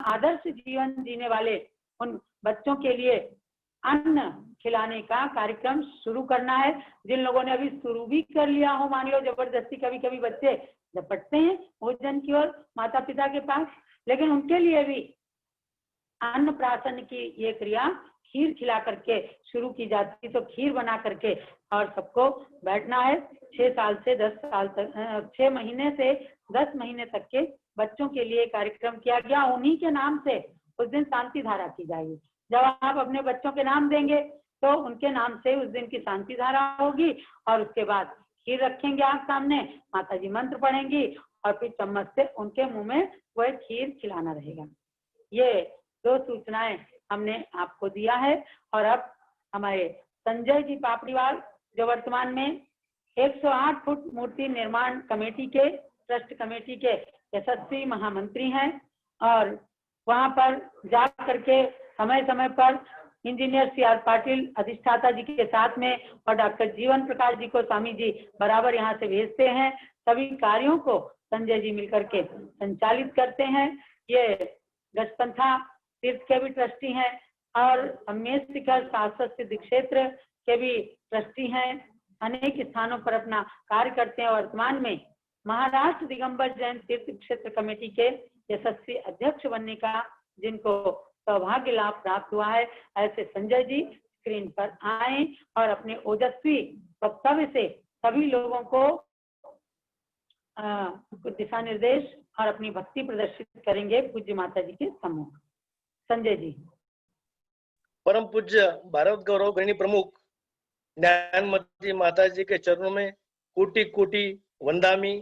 आदर्श जीवन जीने वाले उन बच्चों के लिए अन्न खिलाने का कार्यक्रम शुरू करना है। जिन लोगों ने अभी शुरू भी कर लिया हो, मान लो जबरदस्ती कभी कभी बच्चे झपटते हैं भोजन की ओर माता पिता के पास, लेकिन उनके लिए भी अन्न प्राशन की ये क्रिया खीर खिला करके शुरू की जाती, तो खीर बना करके और सबको बैठना है। 6 साल से 10 साल तक, 6 महीने से 10 महीने तक के बच्चों के लिए कार्यक्रम किया गया। उन्हीं के नाम से उस दिन शांति धारा की जाएगी। जब आप अपने बच्चों के नाम देंगे तो उनके नाम से उस दिन की शांति धारा होगी, और उसके बाद खीर रखेंगे आप सामने, माता जी मंत्र पढ़ेंगी और फिर चम्मच से उनके मुंह में वह खीर खिलाना रहेगा। ये 2 सूचनाएं हमने आपको दिया है। और अब हमारे संजय जी पापड़ीवाल, जो वर्तमान में 108 फुट मूर्ति निर्माण कमेटी के, ट्रस्ट कमेटी के यशस्वी महामंत्री हैं, और वहां पर जा करके समय समय पर इंजीनियर CR पाटिल अधिष्ठाता जी के साथ में और डॉक्टर जीवन प्रकाश जी को स्वामी जी बराबर यहाँ से भेजते हैं। सभी कार्यों को संजय जी मिलकर के संचालित करते हैं। ये गजपंथा तीर्थ के भी ट्रस्टी हैं और अमेश शिखर शाश्वत सिद्ध क्षेत्र के भी ट्रस्टी हैं। अनेक स्थानों पर अपना कार्य करते हैं। वर्तमान में महाराष्ट्र दिगंबर जैन तीर्थ क्षेत्र कमेटी के यशस्वी अध्यक्ष बनने का जिनको सौभाग्य लाभ प्राप्त हुआ है, ऐसे संजय जी स्क्रीन पर आए और अपने ओजस्वी वक्तव्य से सभी लोगों को कुछ दिशा निर्देश और अपनी भक्ति प्रदर्शित करेंगे पूज्य माता जी के सम्मुख। संजय जी। परम पूज्य भारत गौरव गणी प्रमुख ज्ञानमती माता जी के चरणों में कोटि कोटि वंदामी।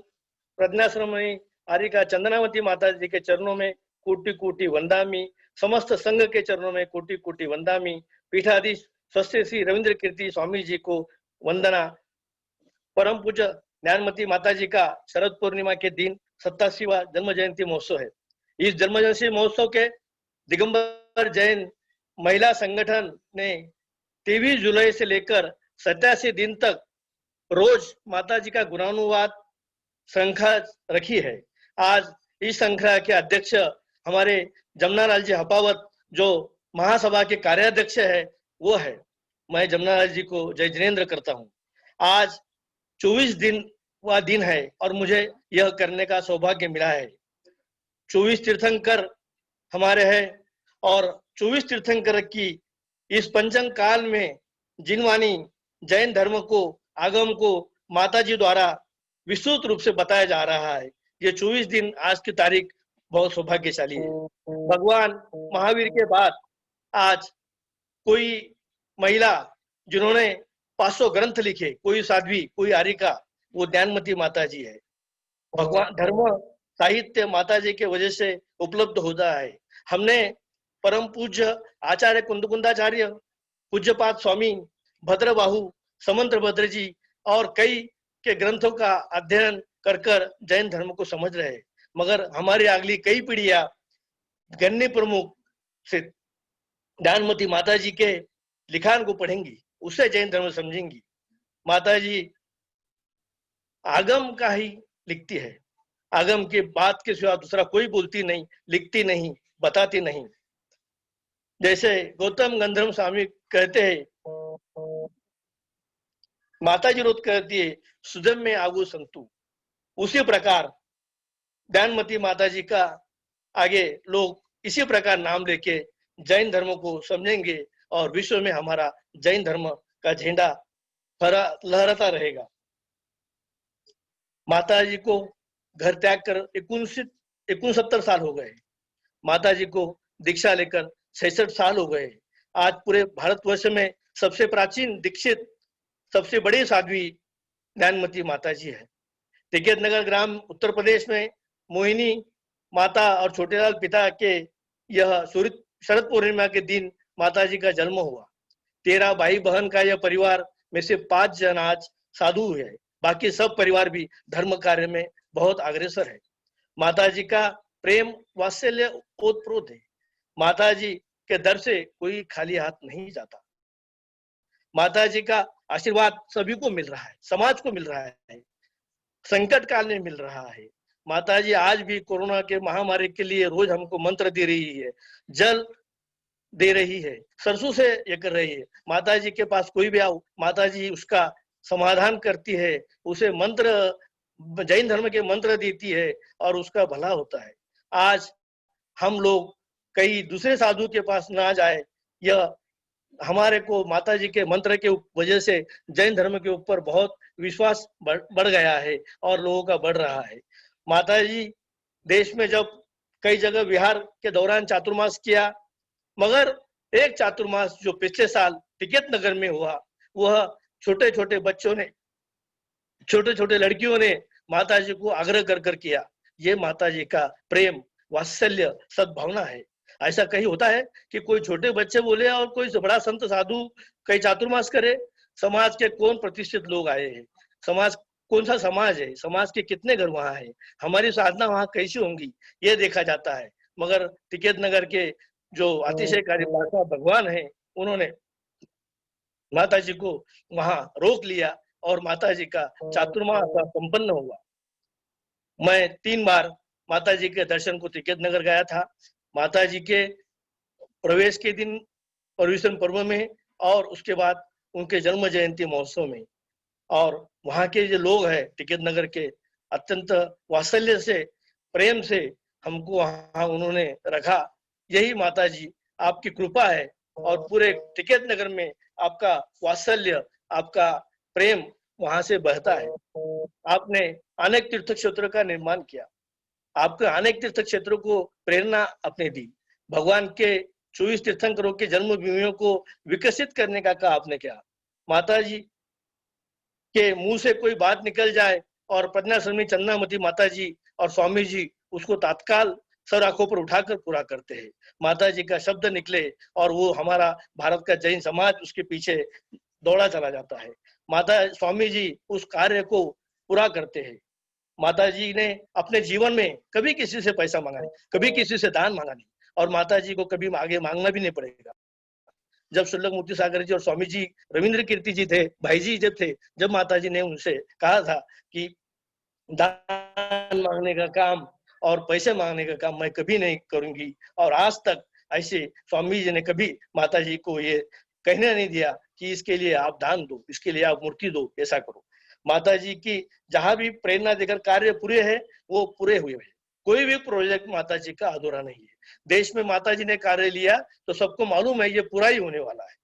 प्रज्ञाश्रमणी आरिका चंदनावती माता जी के चरणों में कोटि कोटि वंदामी। समस्त संघ के चरणों में कोटि कोटि वंदामी। पीठाधीश स्वस्थ श्री रविंद्र कीर्ति स्वामी जी को वंदना। परम पूज्य ज्ञानमती माता जी का शरद पूर्णिमा के दिन 87वां जन्म जयंती महोत्सव है। इस जन्म जयंती महोत्सव के दिगंबर जैन महिला संगठन ने 23 जुलाई से लेकर 87 दिन तक रोज माता जी का गुणानुवाद श्रृंखला रखी है। आज इस श्रृंखला के अध्यक्ष हमारे जमुनालाल जी हपावत, जो महासभा के कार्याध्यक्ष है, वो है। मैं जमुनालाल जी को जय जिनेन्द्र करता हूँ। आज 24 दिन है और मुझे यह करने का सौभाग्य मिला है। 24 तीर्थंकर हमारे हैं और 24 तीर्थंकर की इस पंचम काल में जिनवानी जैन धर्म को, आगम को माता जी द्वारा विस्तृत रूप से बताया जा रहा है। ये 24 दिन आज की तारीख बहुत सौभाग्यशाली है। भगवान महावीर के बाद आज कोई महिला जिन्होंने 500 ग्रंथ लिखे, कोई साध्वी, कोई आरिका, वो ज्ञानमती माता जी है। भगवान धर्म साहित्य माता जी के वजह से उपलब्ध होता है। हमने परम पूज्य आचार्य कुंदकुंदाचार्य, पूज्यपाद स्वामी भद्रबाहु, समंत्र भद्र जी और कई के ग्रंथों का अध्ययन कर जैन धर्म को समझ रहे हैं। मगर हमारी अगली कई पीढ़ियां गण्य प्रमुख से ज्ञानमती माता जी के लिखान को पढ़ेंगी, उससे जैन धर्म समझेंगी। माता जी आगम का ही लिखती है। आगम के बात के सिवा दूसरा कोई बोलती नहीं, लिखती नहीं, बताती नहीं। जैसे गौतम गंधर्व स्वामी कहते हैं, माता जी रोध कहती है सुजम में आगू संतु, उसी प्रकार ज्ञानमती माता जी का आगे लोग इसी प्रकार नाम लेके जैन धर्म को समझेंगे और विश्व में हमारा जैन धर्म का झंडा लहराता रहेगा। माता जी को घर त्याग कर 69 साल हो गए। माता जी को दीक्षा लेकर 66 साल हो गए। आज पूरे भारतवर्ष में सबसे प्राचीन दीक्षित सबसे बड़ी साध्वी ज्ञानमती माता जी है। टिकैत नगर ग्राम उत्तर प्रदेश में मोहिनी माता और छोटेलाल पिता के यह शरद पूर्णिमा के दिन माता जी का जन्म हुआ। 13 भाई बहन का यह परिवार में से 5 जन आज साधु है। बाकी सब परिवार भी धर्म कार्य में बहुत अग्रसर है। माता जी का प्रेम वात्सल्य ओतप्रोत है। माता जी के दर से कोई खाली हाथ नहीं जाता। माता जी का आशीर्वाद सभी को मिल रहा है, समाज को मिल रहा है, संकट काल में मिल रहा है। माता जी आज भी कोरोना के महामारी के लिए रोज हमको मंत्र दे रही है, जल दे रही है, सरसों से ये कर रही है। माता जी के पास कोई भी आओ, माता जी उसका समाधान करती है, उसे मंत्र, जैन धर्म के मंत्र देती है और उसका भला होता है। आज हम लोग कई दूसरे साधु के पास ना जाए, यह हमारे को माता जी के मंत्र के वजह से जैन धर्म के ऊपर बहुत विश्वास बढ़ गया है और लोगों का बढ़ रहा है। माता जी देश में जब कई जगह विहार के दौरान चातुर्मास किया, मगर एक चातुर्मास जो पिछले साल टिकैत नगर में हुआ, वह छोटे छोटे बच्चों ने, छोटे छोटे लड़कियों ने माता जी को आग्रह कर कर किया। ये माता जी का प्रेम, वात्सल्य, सद्भावना है। ऐसा कहीं होता है कि कोई छोटे बच्चे बोले और कोई बड़ा संत साधु कई चातुर्मास करे? समाज के कौन प्रतिष्ठित लोग आए हैं? समाज कौन सा समाज है? समाज के कितने घर वहां है? हमारी साधना वहां कैसी होंगी, ये देखा जाता है। मगर टिकैत नगर के जो अतिशयकारी माता भगवान है, उन्होंने माता जी को वहां रोक लिया और माता जी का चातुर्मास संपन्न हुआ। मैं 3 बार माता जी के दर्शन को टिकैत नगर गया था। माता जी के प्रवेश के दिन पर्यूषण पर्व में और उसके बाद उनके जन्म जयंती महोत्सव में, और वहां के जो लोग हैं टिकैत नगर के, अत्यंत वात्सल्य से, प्रेम से हमको वहां उन्होंने रखा। यही माता जी आपकी कृपा है और पूरे टिकैत नगर में आपका वात्सल्य, आपका प्रेम वहां से बहता है। आपने अनेक तीर्थ क्षेत्रों का निर्माण किया, आपके अनेक तीर्थ क्षेत्रों को प्रेरणा आपने दी। भगवान के 24 तीर्थंकरों के जन्मभूमियों को विकसित करने का कहा आपने क्या? माता जी के मुंह से कोई बात निकल जाए और प्रज्ञाश्रमी चंद्रामती माता जी और स्वामी जी उसको तत्काल सर आंखों पर उठाकर पूरा करते हैं। माता जी का शब्द निकले और वो हमारा भारत का जैन समाज उसके पीछे दौड़ा चला जाता है। माता स्वामी जी उस कार्य को पूरा करते हैं। माता जी ने अपने जीवन में कभी किसी से पैसा मांगा नहीं, कभी किसी से दान मांगा नहीं, और माता जी को कभी आगे मांगना भी नहीं पड़ेगा। जब शुल्लक मूर्ति सागर जी और स्वामी जी रविंद्र कीर्ति जी थे, भाई जी जब थे, जब माता जी ने उनसे कहा था कि दान मांगने का काम और पैसे मांगने का काम मैं कभी नहीं करूंगी, और आज तक ऐसे स्वामी जी ने कभी माता जी को ये कहने नहीं दिया कि इसके लिए आप दान दो, इसके लिए आप मूर्ति दो, ऐसा करो। माता जी की जहां भी प्रेरणा देकर कार्य पूरे है, वो पूरे हुए हैं। कोई भी प्रोजेक्ट माता जी का अधूरा नहीं है। देश में माता जी ने कार्य लिया तो सबको मालूम है ये पूरा ही होने वाला है।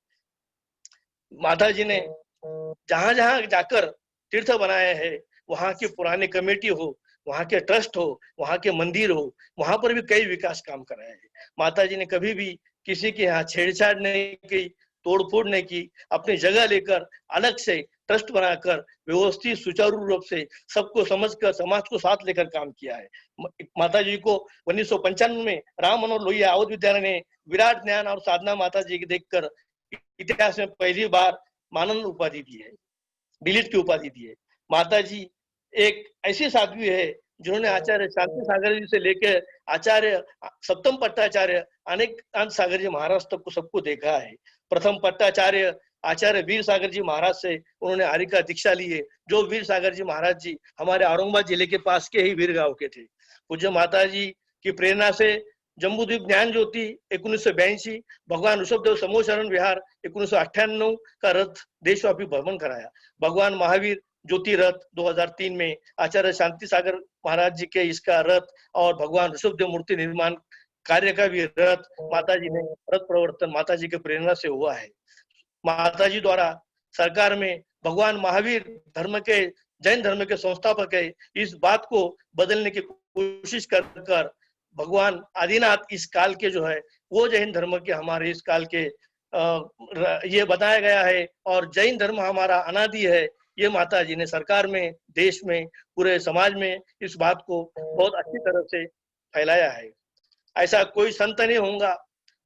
माता जी ने जहां जहां जाकर तीर्थ बनाए हैं, वहां की पुरानी कमेटी हो, वहां के ट्रस्ट हो, वहां के मंदिर हो, वहां पर भी कई विकास काम कराए हैं। माता जी ने कभी भी किसी के यहाँ छेड़छाड़ नहीं की, तोड़फोड़ नहीं की। अपनी जगह लेकर अलग से ट्रस्ट बनाकर व्यवस्थित सुचारू रूप से सबको समझकर समाज को साथ लेकर काम किया है। माता जी को 1995 में राम मनोहर लोहिया अवध विद्यालय ने विराट ज्ञान और साधना माता जी की देखकर इतिहास में पहली बार मानद उपाधि दी है, डिलीट की उपाधि दी है। माता जी एक ऐसी साध्वी है जिन्होंने आचार्य शांति सागर जी से लेकर आचार्य सप्तम पट्टाचार्य अनेक सागर जी महाराज तक को सबको देखा है। प्रथम पट्टाचार्य आचार्य वीर सागर जी महाराज से उन्होंने हरि का दीक्षा ली है, जो वीर सागर जी महाराज जी हमारे औरंगाबाद जिले के पास के ही वीर गांव के थे। पूज्य माता जी की प्रेरणा से जम्बूद्वीप ज्ञान ज्योति 1982, भगवान ऋषभदेव समूह शरण विहार 1998 का रथ देशव्यापी भ्रमण कराया। भगवान महावीर ज्योति रथ 2003 में आचार्य शांति सागर महाराज जी के इसका रथ, और भगवान ऋषभदेव मूर्ति निर्माण कार्य का भी रथ माता जी ने रथ प्रवर्तन माता जी के प्रेरणा से हुआ है। माता जी द्वारा सरकार में भगवान महावीर धर्म के, जैन धर्म के संस्थापक है, इस बात को बदलने की कोशिश कर भगवान आदिनाथ इस काल के जो है वो जैन धर्म के हमारे इस काल के ये बताया गया है, और जैन धर्म हमारा अनादि है। ये माता जी ने सरकार में, देश में, पूरे समाज में इस बात को बहुत अच्छी तरह से फैलाया है। ऐसा कोई संत नहीं होगा,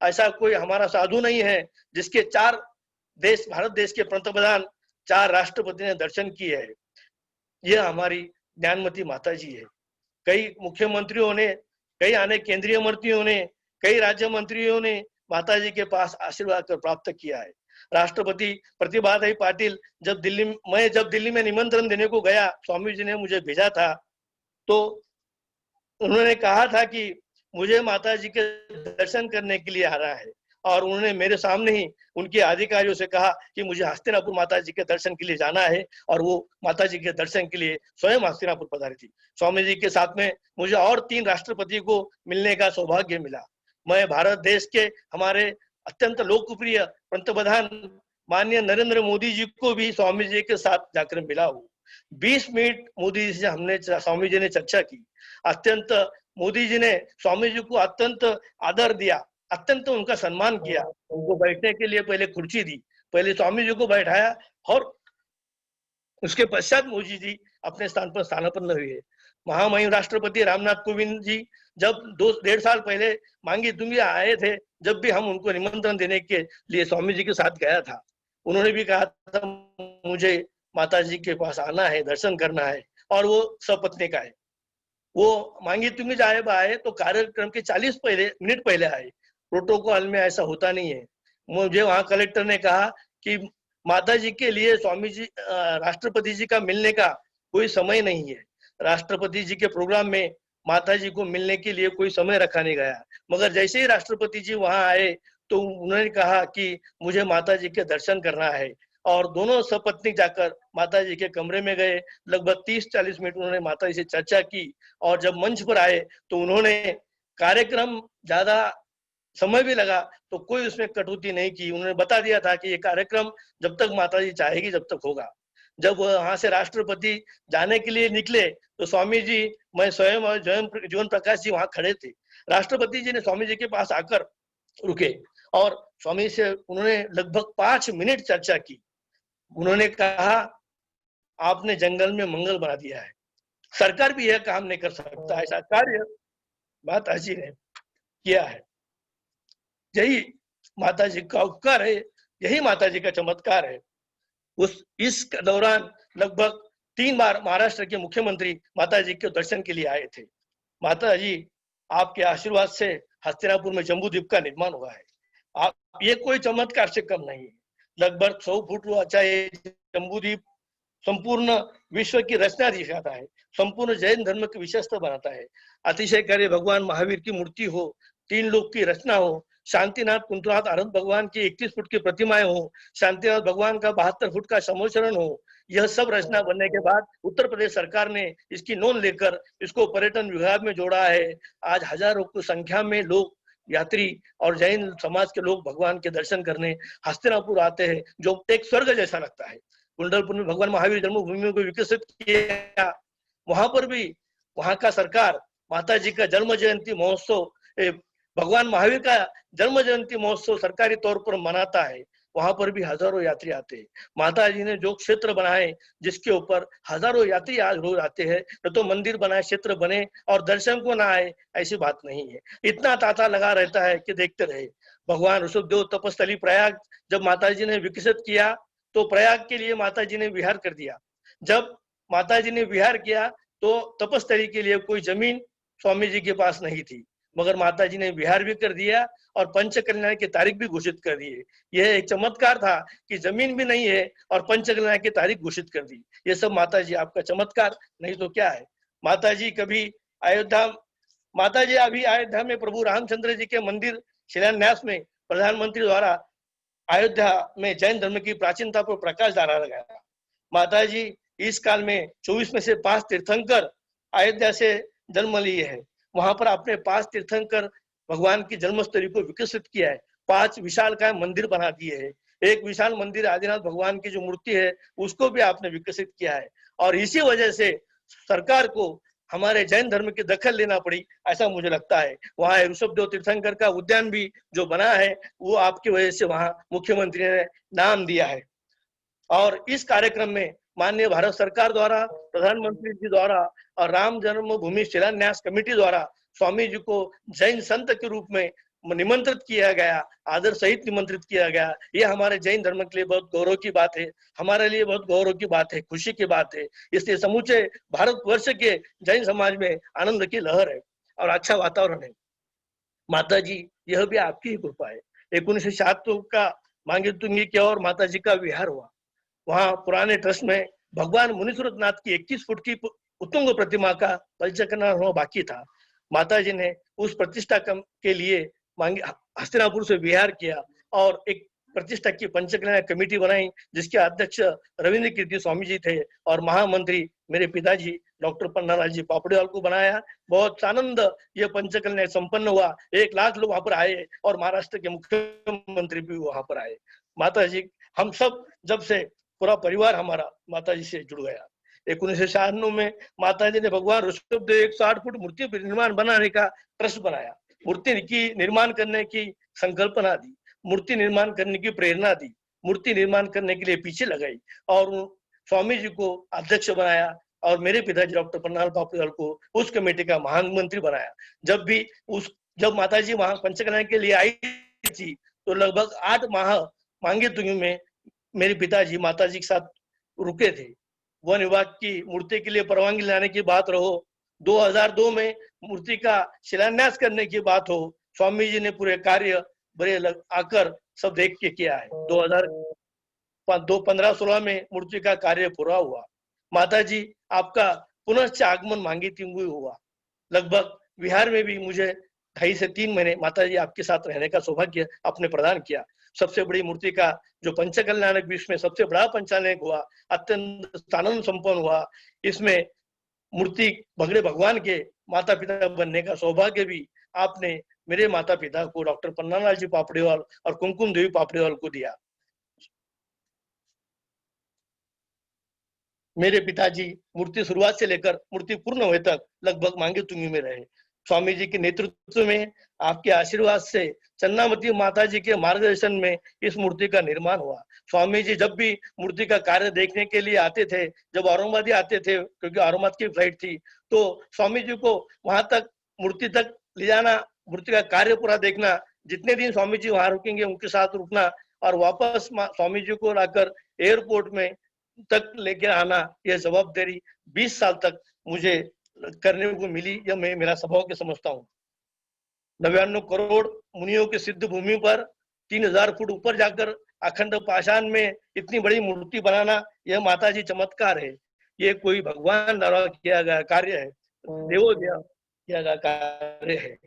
ऐसा कोई हमारा साधु नहीं है जिसके 4 देश, भारत देश के पंतप्रधान, 4 राष्ट्रपति ने दर्शन किए है। यह हमारी ज्ञानमती माता जी है। कई मुख्यमंत्रियों ने, कई अनेक केंद्रीय मंत्रियों ने, कई राज्य मंत्रियों ने माता जी के पास आशीर्वाद कर प्राप्त किया है। राष्ट्रपति प्रतिभादेवी पाटिल जब दिल्ली में निमंत्रण देने को गया, स्वामी जी ने मुझे भेजा था, तो उन्होंने कहा था कि मुझे माता जी के दर्शन करने के लिए आना है, और उन्होंने मेरे सामने ही उनके अधिकारियों से कहा कि मुझे हस्तिनापुर माता जी के दर्शन के लिए जाना है, और वो माता जी के दर्शन के लिए स्वयं हस्तिनापुर पधारी थी। स्वामी जी के साथ में मुझे और 3 राष्ट्रपति को मिलने का सौभाग्य मिला। मैं भारत देश के हमारे अत्यंत लोकप्रिय पंतप्रधान माननीय नरेंद्र मोदी जी को भी स्वामी जी के साथ जाकर मिला हूँ। 20 मिनट मोदी जी से स्वामी जी ने चर्चा की। अत्यंत मोदी जी ने स्वामी जी को अत्यंत आदर दिया, अत्यंत उनका सम्मान किया। उनको बैठने के लिए पहले कुर्सी दी, पहले स्वामी जी को बैठाया, और उसके पश्चात मोदी जी अपने स्थान पर स्थानापन्न हुए। महामहिम राष्ट्रपति रामनाथ कोविंद जी जब 2-1.5 साल पहले मांगी तुंगी आए थे, जब भी हम उनको निमंत्रण देने के लिए स्वामी जी के साथ गया था, उन्होंने भी कहा था मुझे माता जी के पास आना है, दर्शन करना है, और वो सपत्नी का है। वो मांगी तुंगी आए तो कार्यक्रम के 40 मिनट पहले आए। प्रोटोकॉल में ऐसा होता नहीं है। मुझे वहां कलेक्टर ने कहा कि माता जी के लिए स्वामी जी राष्ट्रपति जी का मिलने का कोई समय नहीं है। राष्ट्रपति जी के प्रोग्राम में माता जी को मिलने के लिए कोई समय रखा नहीं गया। मगर जैसे ही राष्ट्रपति जी वहां आए तो उन्होंने कहा कि मुझे माता जी के दर्शन करना है, और दोनों सपत्नी जाकर माता जी के कमरे में गए। लगभग 30-40 मिनट उन्होंने माता जी से चर्चा की, और जब मंच पर आए तो उन्होंने कार्यक्रम ज्यादा समय भी लगा तो कोई उसमें कटौती नहीं की। उन्होंने बता दिया था कि ये कार्यक्रम जब तक माता जी चाहेगी जब तक होगा। जब वहां से राष्ट्रपति जाने के लिए निकले तो स्वामी जी, मैं स्वयं और जीवन प्रकाश जी वहां खड़े थे। राष्ट्रपति जी ने स्वामी जी के पास आकर रुके, और स्वामी से उन्होंने लगभग 5 मिनट चर्चा की। उन्होंने कहा आपने जंगल में मंगल बना दिया है, सरकार भी यह काम नहीं कर सकता, ऐसा कार्य माता जी ने किया है। यही माता जी का उपकार है, यही माता जी का चमत्कार है। इस दौरान लगभग 3 बार महाराष्ट्र के मुख्यमंत्री माता जी के दर्शन के लिए आए थे। माता जी आपके आशीर्वाद से हस्तिनापुर में जम्बूद्वीप का निर्माण हुआ है। आप ये कोई चमत्कार से कम नहीं है। लगभग 100 फुट ऊंचा ये जम्बूद्वीप संपूर्ण विश्व की रचना दिखाता है, संपूर्ण जैन धर्म की विशेषता बनाता है। अतिशयकारी भगवान महावीर की मूर्ति हो, 3 लोक की रचना हो, शांतिनाथ कुंतुनाथ आनंद भगवान की 31 फुट की प्रतिमाएं हो, शांतिनाथ भगवान का 72 फुट का समोचरण हो, यह सब रचना बनने के बाद उत्तर प्रदेश सरकार ने इसकी नोंद लेकर इसको पर्यटन विभाग में जोड़ा है। आज हजारों की संख्या में लोग, यात्री और जैन समाज के लोग भगवान के दर्शन करने हस्तिनापुर आते हैं, जो एक स्वर्ग जैसा लगता है। कुंडलपुर में भगवान महावीर जन्मभूमि को विकसित किया, वहां पर भी वहां का सरकार माता जी का जन्म जयंती महोत्सव, भगवान महावीर का जन्म जयंती महोत्सव सरकारी तौर पर मनाता है। वहां पर भी हजारों यात्री आते हैं। माता जी ने जो क्षेत्र बनाए जिसके ऊपर हजारों यात्री आज रोज आते हैं, न तो मंदिर बनाए, क्षेत्र बने और दर्शन को ना आए, ऐसी बात नहीं है। इतना तांता लगा रहता है कि देखते रहे। भगवान ऋषभदेव तपस्थली प्रयाग जब माता जी ने विकसित किया तो प्रयाग के लिए माता जी ने विहार कर दिया। जब माता जी ने विहार किया तो तपस्थली के लिए कोई जमीन स्वामी जी के पास नहीं थी, मगर माता जी ने विहार भी कर दिया और पंच कल्याण की तारीख भी घोषित कर दी है। यह एक चमत्कार था कि जमीन भी नहीं है और पंच कल्याण की तारीख घोषित कर दी। ये सब माता जी आपका चमत्कार, नहीं तो क्या है। माता जी कभी माता जी अभी अयोध्या में प्रभु रामचंद्र जी के मंदिर शिलान्यास में प्रधानमंत्री द्वारा अयोध्या में जैन धर्म की प्राचीनता पर प्रकाश डाला गया। माता जी इस काल में 24 में से 5 तीर्थंकर अयोध्या से जन्म लिए है। वहां पर आपने 5 तीर्थंकर भगवान की जन्मस्थली को विकसित किया है। 5 विशालकाय मंदिर बना दिए है। एक विशाल मंदिर आदिनाथ भगवान की जो मूर्ति है उसको भी आपने विकसित किया है, और इसी वजह से सरकार को हमारे जैन धर्म की दखल लेना पड़ी, ऐसा मुझे लगता है। वहां ऋषभदेव तीर्थंकर का उद्यान भी जो बना है वो आपकी वजह से वहां मुख्यमंत्री ने नाम दिया है। और इस कार्यक्रम में माननीय भारत सरकार द्वारा, प्रधानमंत्री जी द्वारा और राम जन्मभूमि शिलान्यास कमेटी द्वारा स्वामी जी को जैन संत के रूप में निमंत्रित किया गया, आदर सहित निमंत्रित किया गया। ये हमारे जैन धर्म के लिए बहुत गौरव की बात है, हमारे लिए बहुत गौरव की बात है, खुशी की बात है। इसलिए समूचे भारतवर्ष के जैन समाज में आनंद की लहर है और अच्छा वातावरण है। माता जी यह भी आपकी ही कृपा है। 1976 का मांगी तुंगी की और माता जी का विहार हुआ। वहां पुराने ट्रस्ट में भगवान मुनीश्वरनाथ की 21 फुट की उत्तुंग प्रतिमा का परिचय करना बाकी था। माता जी ने उस प्रतिष्ठा के लिए मांगी, हस्तिनापुर से विहार किया और एक प्रतिष्ठा की पंचकल्याण कमेटी बनाई, जिसके अध्यक्ष रविंद्र कीर्ति स्वामी जी थे और महामंत्री मेरे पिताजी डॉक्टर पन्नालाल जी पापड़ेवाल को बनाया। बहुत आनंद ये पंचकल्याण संपन्न हुआ। 1 लाख लोग वहां पर आए और महाराष्ट्र के मुख्यमंत्री भी वहां पर आए। माता जी, हम सब जब से पूरा परिवार हमारा माता जी से जुड़ गया। 1996 में माता जी ने भगवान ऋषभदेव 108 फुट मूर्ति निर्माण बनाने का ट्रस्ट बनाया, मूर्ति की निर्माण करने की संकल्पना दी, मूर्ति निर्माण करने की प्रेरणा दी, मूर्ति निर्माण करने के लिए पीछे लगाई और स्वामी जी को अध्यक्ष बनाया और मेरे पिताजी डॉक्टर पन्नालाल पापड़ेवाल को उस कमेटी का महामंत्री बनाया। जब माता जी वहां पंचकल्याण के लिए आई थी तो लगभग 8 माह मांगे तुंगी में मेरे पिताजी माता जी के साथ रुके थे। वन विभाग की मूर्ति के लिए परवानगी लाने की बात रहो, 2002 में मूर्ति का शिलान्यास करने की बात हो, स्वामी जी ने पूरे कार्य बड़े आकर सब देख के किया है। 2015-16 में मूर्ति का कार्य पूरा हुआ। माता जी, आपका पुनश्च आगमन मांगी तिंगु हुआ। लगभग बिहार में भी मुझे 2.5 से 3 महीने माता जी आपके साथ रहने का सौभाग्य आपने प्रदान किया। सबसे बड़ी मूर्ति का जो पंचकल्याणक विश्व में सबसे बड़ा पंचालय हुआ, अत्यंत आनंद संपन्न हुआ। इसमें मूर्ति भगड़े भगवान के माता पिता बनने का सौभाग्य भी आपने मेरे माता पिता को डॉक्टर पन्नालाल जी पापड़ेवाल और कुमकुम देवी पापड़ेवाल को दिया। मेरे पिताजी मूर्ति शुरुआत से लेकर मूर्ति पूर्ण होने तक लगभग मांगे तुंगी में रहे। स्वामी जी के नेतृत्व में, आपके आशीर्वाद से, चन्नामती माता जी के मार्गदर्शन में इस मूर्ति का निर्माण हुआ। स्वामी जी जब भी मूर्ति का कार्य देखने के लिए आते थे, जब औरंगाबाद आते थे क्योंकि औरंगाबाद की फ्लाइट थी, तो स्वामी जी को वहां तक मूर्ति तक ले जाना, मूर्ति का कार्य पूरा देखना, जितने दिन स्वामी जी वहां रुकेंगे उनके साथ रुकना और वापस स्वामी जी को लाकर एयरपोर्ट में तक लेकर आना, यह जवाबदारी 20 साल तक मुझे करने को मिली। यह मैं मेरा सौभाग्य समझता हूँ। 99 करोड़ मुनियों की सिद्ध भूमि पर 3000 फुट ऊपर जाकर अखंड पाषाण में इतनी बड़ी मूर्ति बनाना, यह माता जी चमत्कार है। ये कोई भगवान द्वारा किया गया कार्य है, देवो द्वारा किया गया कार्य है।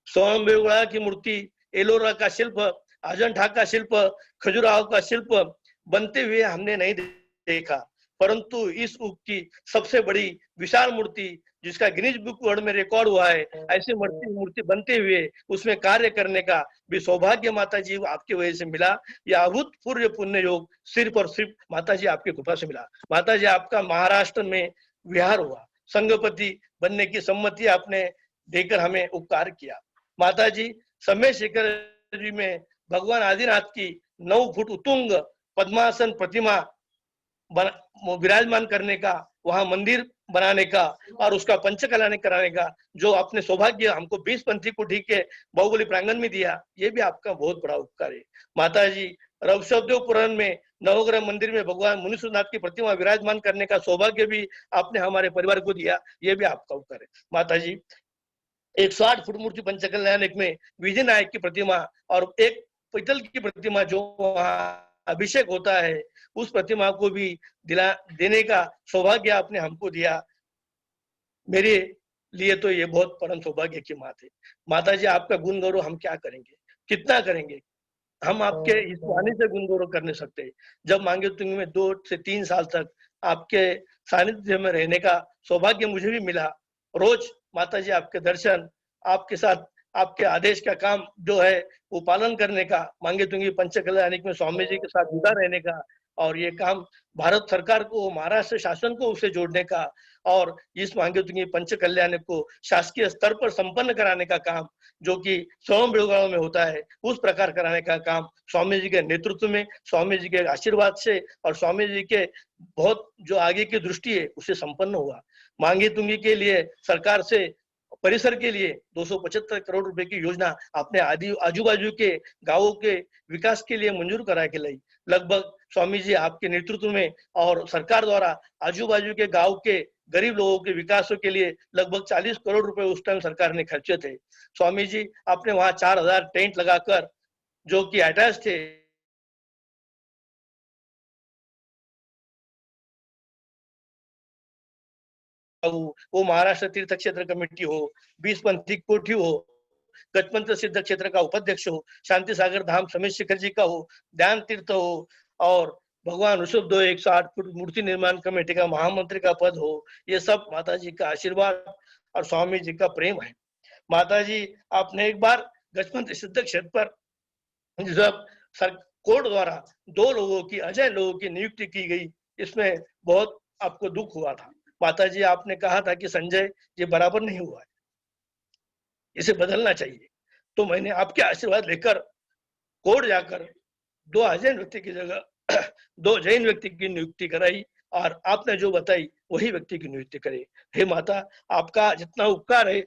स्वयं की मूर्ति, एलोरा का शिल्प, अजंठा का शिल्प, खजुराहो का शिल्प बनते हुए हमने नहीं देखा, परंतु इस युग की सबसे बड़ी विशाल मूर्ति जिसका गिनीज बुक वर्ल्ड में रिकॉर्ड हुआ है, ऐसी मूर्ति बनते हुए उसमें कार्य करने का भी सौभाग्य माता जी आपकी वजह से मिला। यह अभूतपूर्व पुण्य योग सिर्फ और सिर्फ माता जी आपकी कृपा से मिला। माता जी, आपका महाराष्ट्र में विहार हुआ, संघपति बनने की सम्मति आपने देकर हमें उपकार किया। माता जी, समय शेखर जी में भगवान आदिनाथ की 9 फुट उत्तुंग पद्मासन प्रतिमा विराजमान करने का, वहां मंदिर बनाने का और उसका पंचकल्याण कराने का जो आपने सौभाग्य हमको 20 पंथी कुटी के बाहुबली प्रांगण में दिया, ये भी आपका बहुत बड़ा उपकार है। माता जी, ऋषभदेव पुराण में नवग्रह मंदिर में भगवान मुनीश्वरनाथ की प्रतिमा विराजमान करने का सौभाग्य भी आपने हमारे परिवार को दिया, ये भी आपका उपकार है। माता जी, 108 फुट मूर्ति पंचकल्याणक में विजय नायक की प्रतिमा और एक पीतल की प्रतिमा जो वहां अभिषेक होता है, उस प्रतिमा को भी देने का सौभाग्य आपने हमको दिया। मेरे लिए तो ये बहुत परम सौभाग्य की बात है। माता जी, आपका गुण गौरव हम क्या करेंगे, कितना करेंगे, हम आपके इस वाणी से गुण गौरव कर नहीं सकते। जब मांगे तुंग में 2 से 3 साल तक आपके सानिध्य में रहने का सौभाग्य मुझे भी मिला। रोज माता जी आपके दर्शन, आपके साथ आपके आदेश का काम जो है वो पालन करने का, मांगे तुंगी पंचकल्याणिक में स्वामी जी के साथ जुड़ा रहने का और ये काम भारत सरकार को, महाराष्ट्र शासन को उसे जोड़ने का और इस मांगे तुंगी पंचकल्याणिक को शासकीय स्तर पर संपन्न कराने का काम जो कि स्वयं बेलगांव में होता है, उस प्रकार कराने का काम स्वामी जी के नेतृत्व में, स्वामी जी के आशीर्वाद से और स्वामी जी के बहुत जो आगे की दृष्टि है उसे संपन्न हुआ। मांगे तुंगी के लिए सरकार से परिसर के लिए 275 करोड़ रुपए की योजना आपने आजू बाजू के गांवों के विकास के लिए मंजूर करा के लाई। लगभग स्वामी जी आपके नेतृत्व में और सरकार द्वारा आजू बाजू के गांव के गरीब लोगों के विकास के लिए लगभग 40 करोड़ रुपए उस टाइम सरकार ने खर्चे थे। स्वामी जी, आपने वहां 4000 टेंट लगाकर जो कि अटैच थे हो, वो महाराष्ट्र तीर्थ क्षेत्र कमेटी हो, 20 पंथी कोठी हो, गजपंथ सिद्ध क्षेत्र का उपाध्यक्ष हो, शांति सागर धाम समेत शिखर जी का हो, ध्यान तीर्थ हो, और भगवान ऋषभदेव 108 फुट मूर्ति निर्माण कमेटी का महामंत्री का पद हो, ये सब माता जी का आशीर्वाद और स्वामी जी का प्रेम है। माता जी आपने एक बार गजपंथ सिद्ध क्षेत्र पर जब कोर्ट द्वारा 2 लोगों की, अजय लोगों की नियुक्ति की गई, इसमें बहुत आपको दुख हुआ था। माता जी आपने कहा था कि संजय ये बराबर नहीं हुआ है, इसे बदलना चाहिए। तो मैंने आपके आशीर्वाद लेकर कोर्ट जाकर 2 अजैन व्यक्ति की जगह 2 जैन व्यक्ति की नियुक्ति कराई, और आपने जो बताई वही व्यक्ति की नियुक्ति करे। हे माता, आपका जितना उपकार है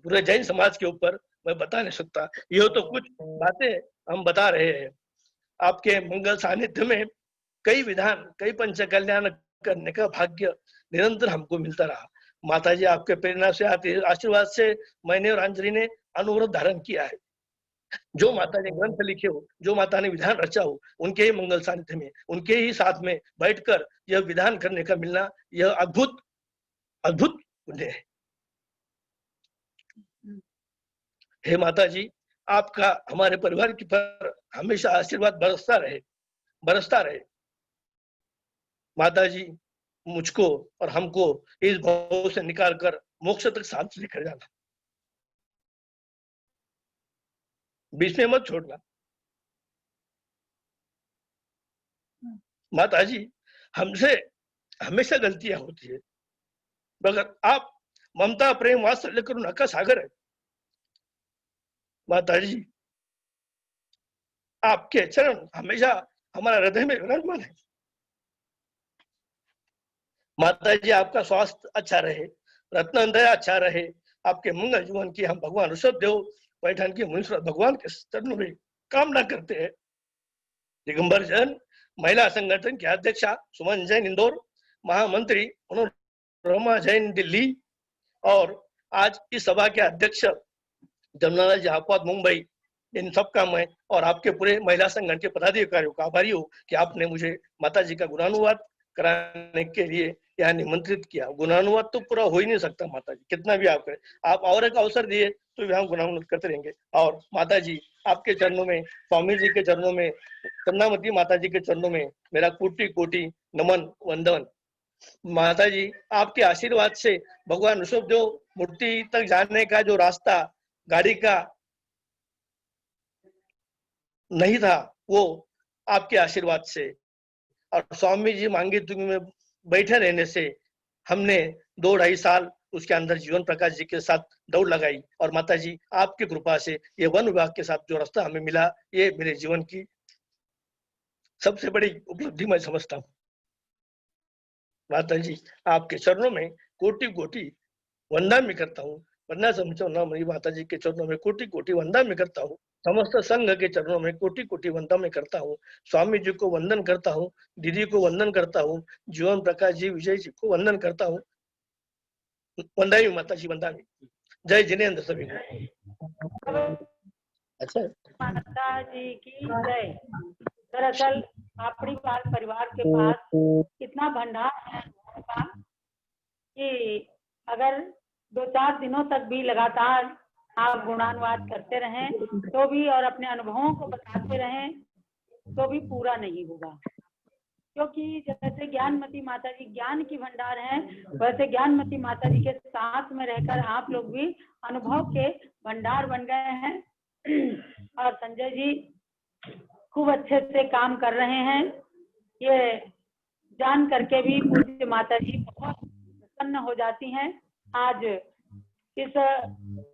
पूरे जैन समाज के ऊपर मैं बता नहीं सकता। यह तो कुछ बातें हम बता रहे हैं। आपके मंगल सानिध्य में कई विधान, कई पंच कल्याण करने का भाग्य निरंतर हमको मिलता रहा। माता जी आपके प्रेरणा से, आपके आशीर्वाद से मैंने और अंजलि ने अनुव्रत धारण किया है। जो माता ने ग्रंथ लिखे हो, जो माता ने विधान रचा हो, उनके ही मंगल सानिध्य में, उनके ही साथ में बैठकर यह विधान करने का मिलना, यह अद्भुत अद्भुत पुण्य है। हे माता जी, आपका हमारे परिवार की पर हमेशा आशीर्वाद बरसता रहे, बरसता रहे। माता जी मुझको और हमको इस भव से निकाल कर मोक्ष तक साथ लेकर जाना, बीच में मत छोड़ना। माता जी हमसे हमेशा गलतियां होती है, मगर आप ममता प्रेम वात्सल्य करुणा का सागर है। माता जी आपके चरण हमेशा हमारा हृदय में विराजमान है। माता जी आपका स्वास्थ्य अच्छा रहे, रत्न दया अच्छा रहे, आपके मंगल जीवन की हम भगवान ऋषभदेव पैठान के मुनीश्वर भगवान के चरणों में कामना करते हैं। दिगंबर जैन महिला संगठन की अध्यक्षा सुमन जैन इंदौर, महामंत्री मनोरमा जैन दिल्ली, और आज इस सभा के अध्यक्ष जमुना जी हापाद मुंबई, इन सबका मैं और आपके पूरे महिला संगठन के पदाधिकारियों का आभारी हूँ कि आपने मुझे माता जी का गुणानुवाद कराने के लिए यहाँ निमंत्रित किया। गुणानुवाद तो पूरा हो ही नहीं सकता माता जी, कितना भी आप करें। आप और एक अवसर दिए तो भी हम गुणानुवाद करते रहेंगे। और माता जी आपके चरणों में, स्वामी जी के चरणों में, चंद्रावती माता जी के चरणों में मेरा कोटि कोटि नमन वंदन। माता जी आपके आशीर्वाद से भगवान ऋषभदेव मूर्ति तक जाने का जो रास्ता गाड़ी का नहीं था, वो आपके आशीर्वाद से और स्वामी जी मांगी तुंगी में बैठे रहने से हमने 2-2.5 साल उसके अंदर जीवन प्रकाश जी के साथ दौड़ लगाई। और माता जी आपकी कृपा से ये वन विभाग के साथ जो रास्ता हमें मिला, ये मेरे जीवन की सबसे बड़ी उपलब्धि मैं समझता हूँ। माता जी आपके चरणों में कोटि कोटि वंदन भी करता हूँ। वंदना समझो ना, मेरी माता जी के चरणों में कोटि कोटि वंदन भी करता हूँ। समस्त संघ के चरणों में कोटि कोटि वंदन में करता हूँ। स्वामी जी को वंदन करता हूँ, दीदी को वंदन करता हूँ, जीवन प्रकाश जी, विजय जी को वंदन करता हूँ। वंदामी माता जी, वंदामी। जय जिनेन्द्र सभी को। अच्छा, माता जी की जय। दरअसल आपड़ी बाल परिवार के पास इतना भंडार है का कि अगर 2-4 दिनों तक भी लगातार आप गुणानुवाद करते रहें तो भी, और अपने अनुभवों को बताते रहें तो भी पूरा नहीं होगा। क्योंकि जैसे ज्ञानमती माता जी ज्ञान की भंडार हैं, वैसे ज्ञानमती माता जी के साथ में रहकर आप लोग भी अनुभव के भंडार बन गए हैं। और संजय जी खूब अच्छे से काम कर रहे हैं, ये जान करके भी पूज्य माता जी बहुत प्रसन्न हो जाती हैं। आज इस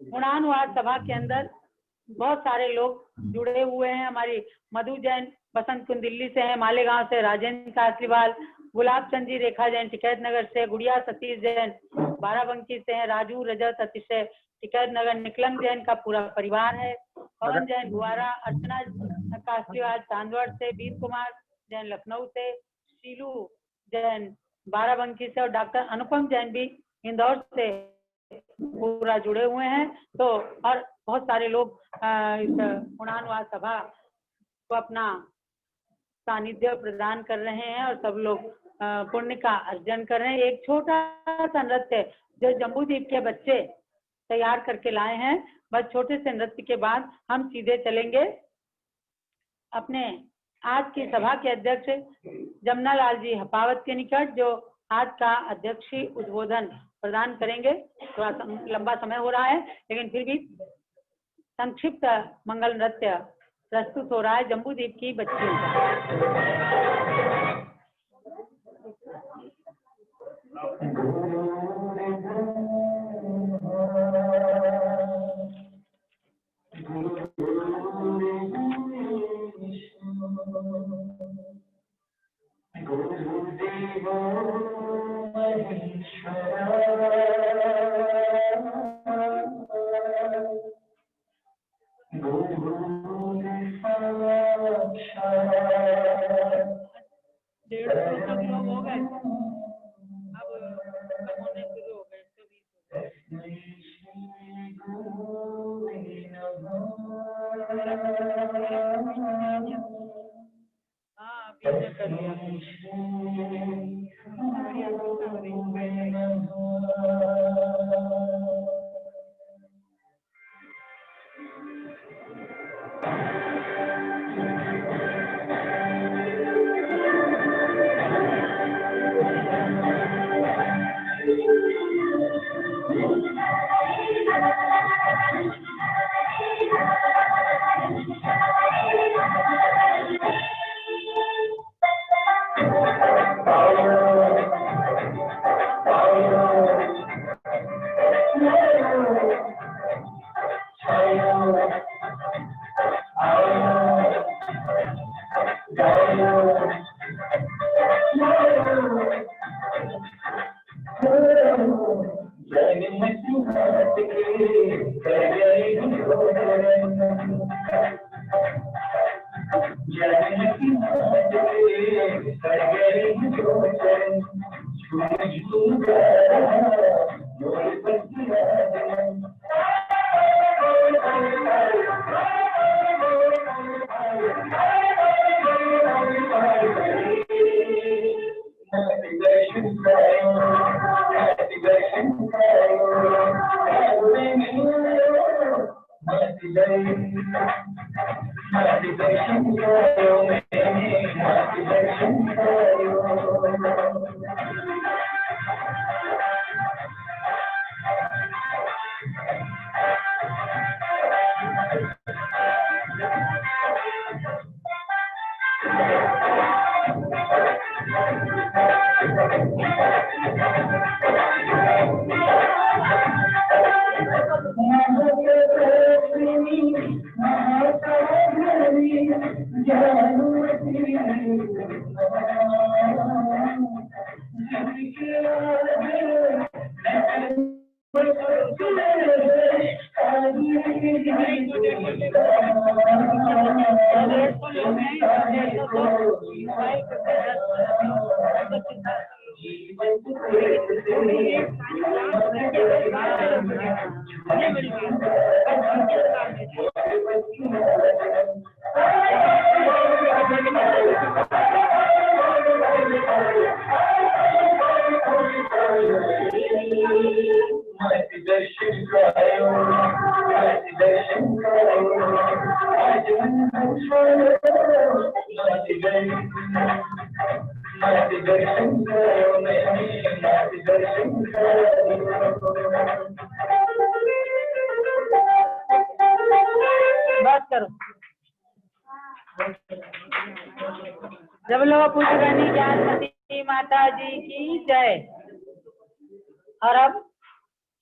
गुणानुवाद सभा के अंदर बहुत सारे लोग जुड़े हुए हैं। हमारी मधु जैन बसंत कुंज दिल्ली से हैं, मालेगांव से राजेंद्र कासलीवाल, गुलाब चंद जी रेखा जैन टिकैत नगर से, गुड़िया सतीश जैन बाराबंकी से हैं, राजू रजत अतिशय टिकैत नगर, निकलंग जैन का पूरा परिवार है, पवन जैन गुआरा, अर्चना कासलीवाल चांदवड़ से, वीर कुमार जैन लखनऊ से, शीलू जैन बाराबंकी से, और डॉक्टर अनुपम जैन भी इंदौर से पूरा जुड़े हुए हैं। तो और बहुत सारे लोग इस गुणानुवाद सभा को अपना सानिध्य प्रदान कर रहे हैं और सब लोग पुण्य का अर्जन कर रहे हैं। एक छोटा सा नृत्य जो जम्बूद्वीप के बच्चे तैयार करके लाए हैं, बस छोटे से नृत्य के बाद हम सीधे चलेंगे अपने आज की सभा के अध्यक्ष जमुना लाल जी हपावत के निकट, जो आज का अध्यक्षीय उद्बोधन प्रदान करेंगे। थोड़ा लंबा समय हो रहा है, लेकिन फिर भी संक्षिप्त मंगल नृत्य प्रस्तुत हो रहा है जम्बूद्वीप की बच्चियों हो गए, अब होने शुरू हो गए। हाँ अभी कर बात करो। जब लोग पुष्करणी ज्ञानमती माता जी की जय। और अब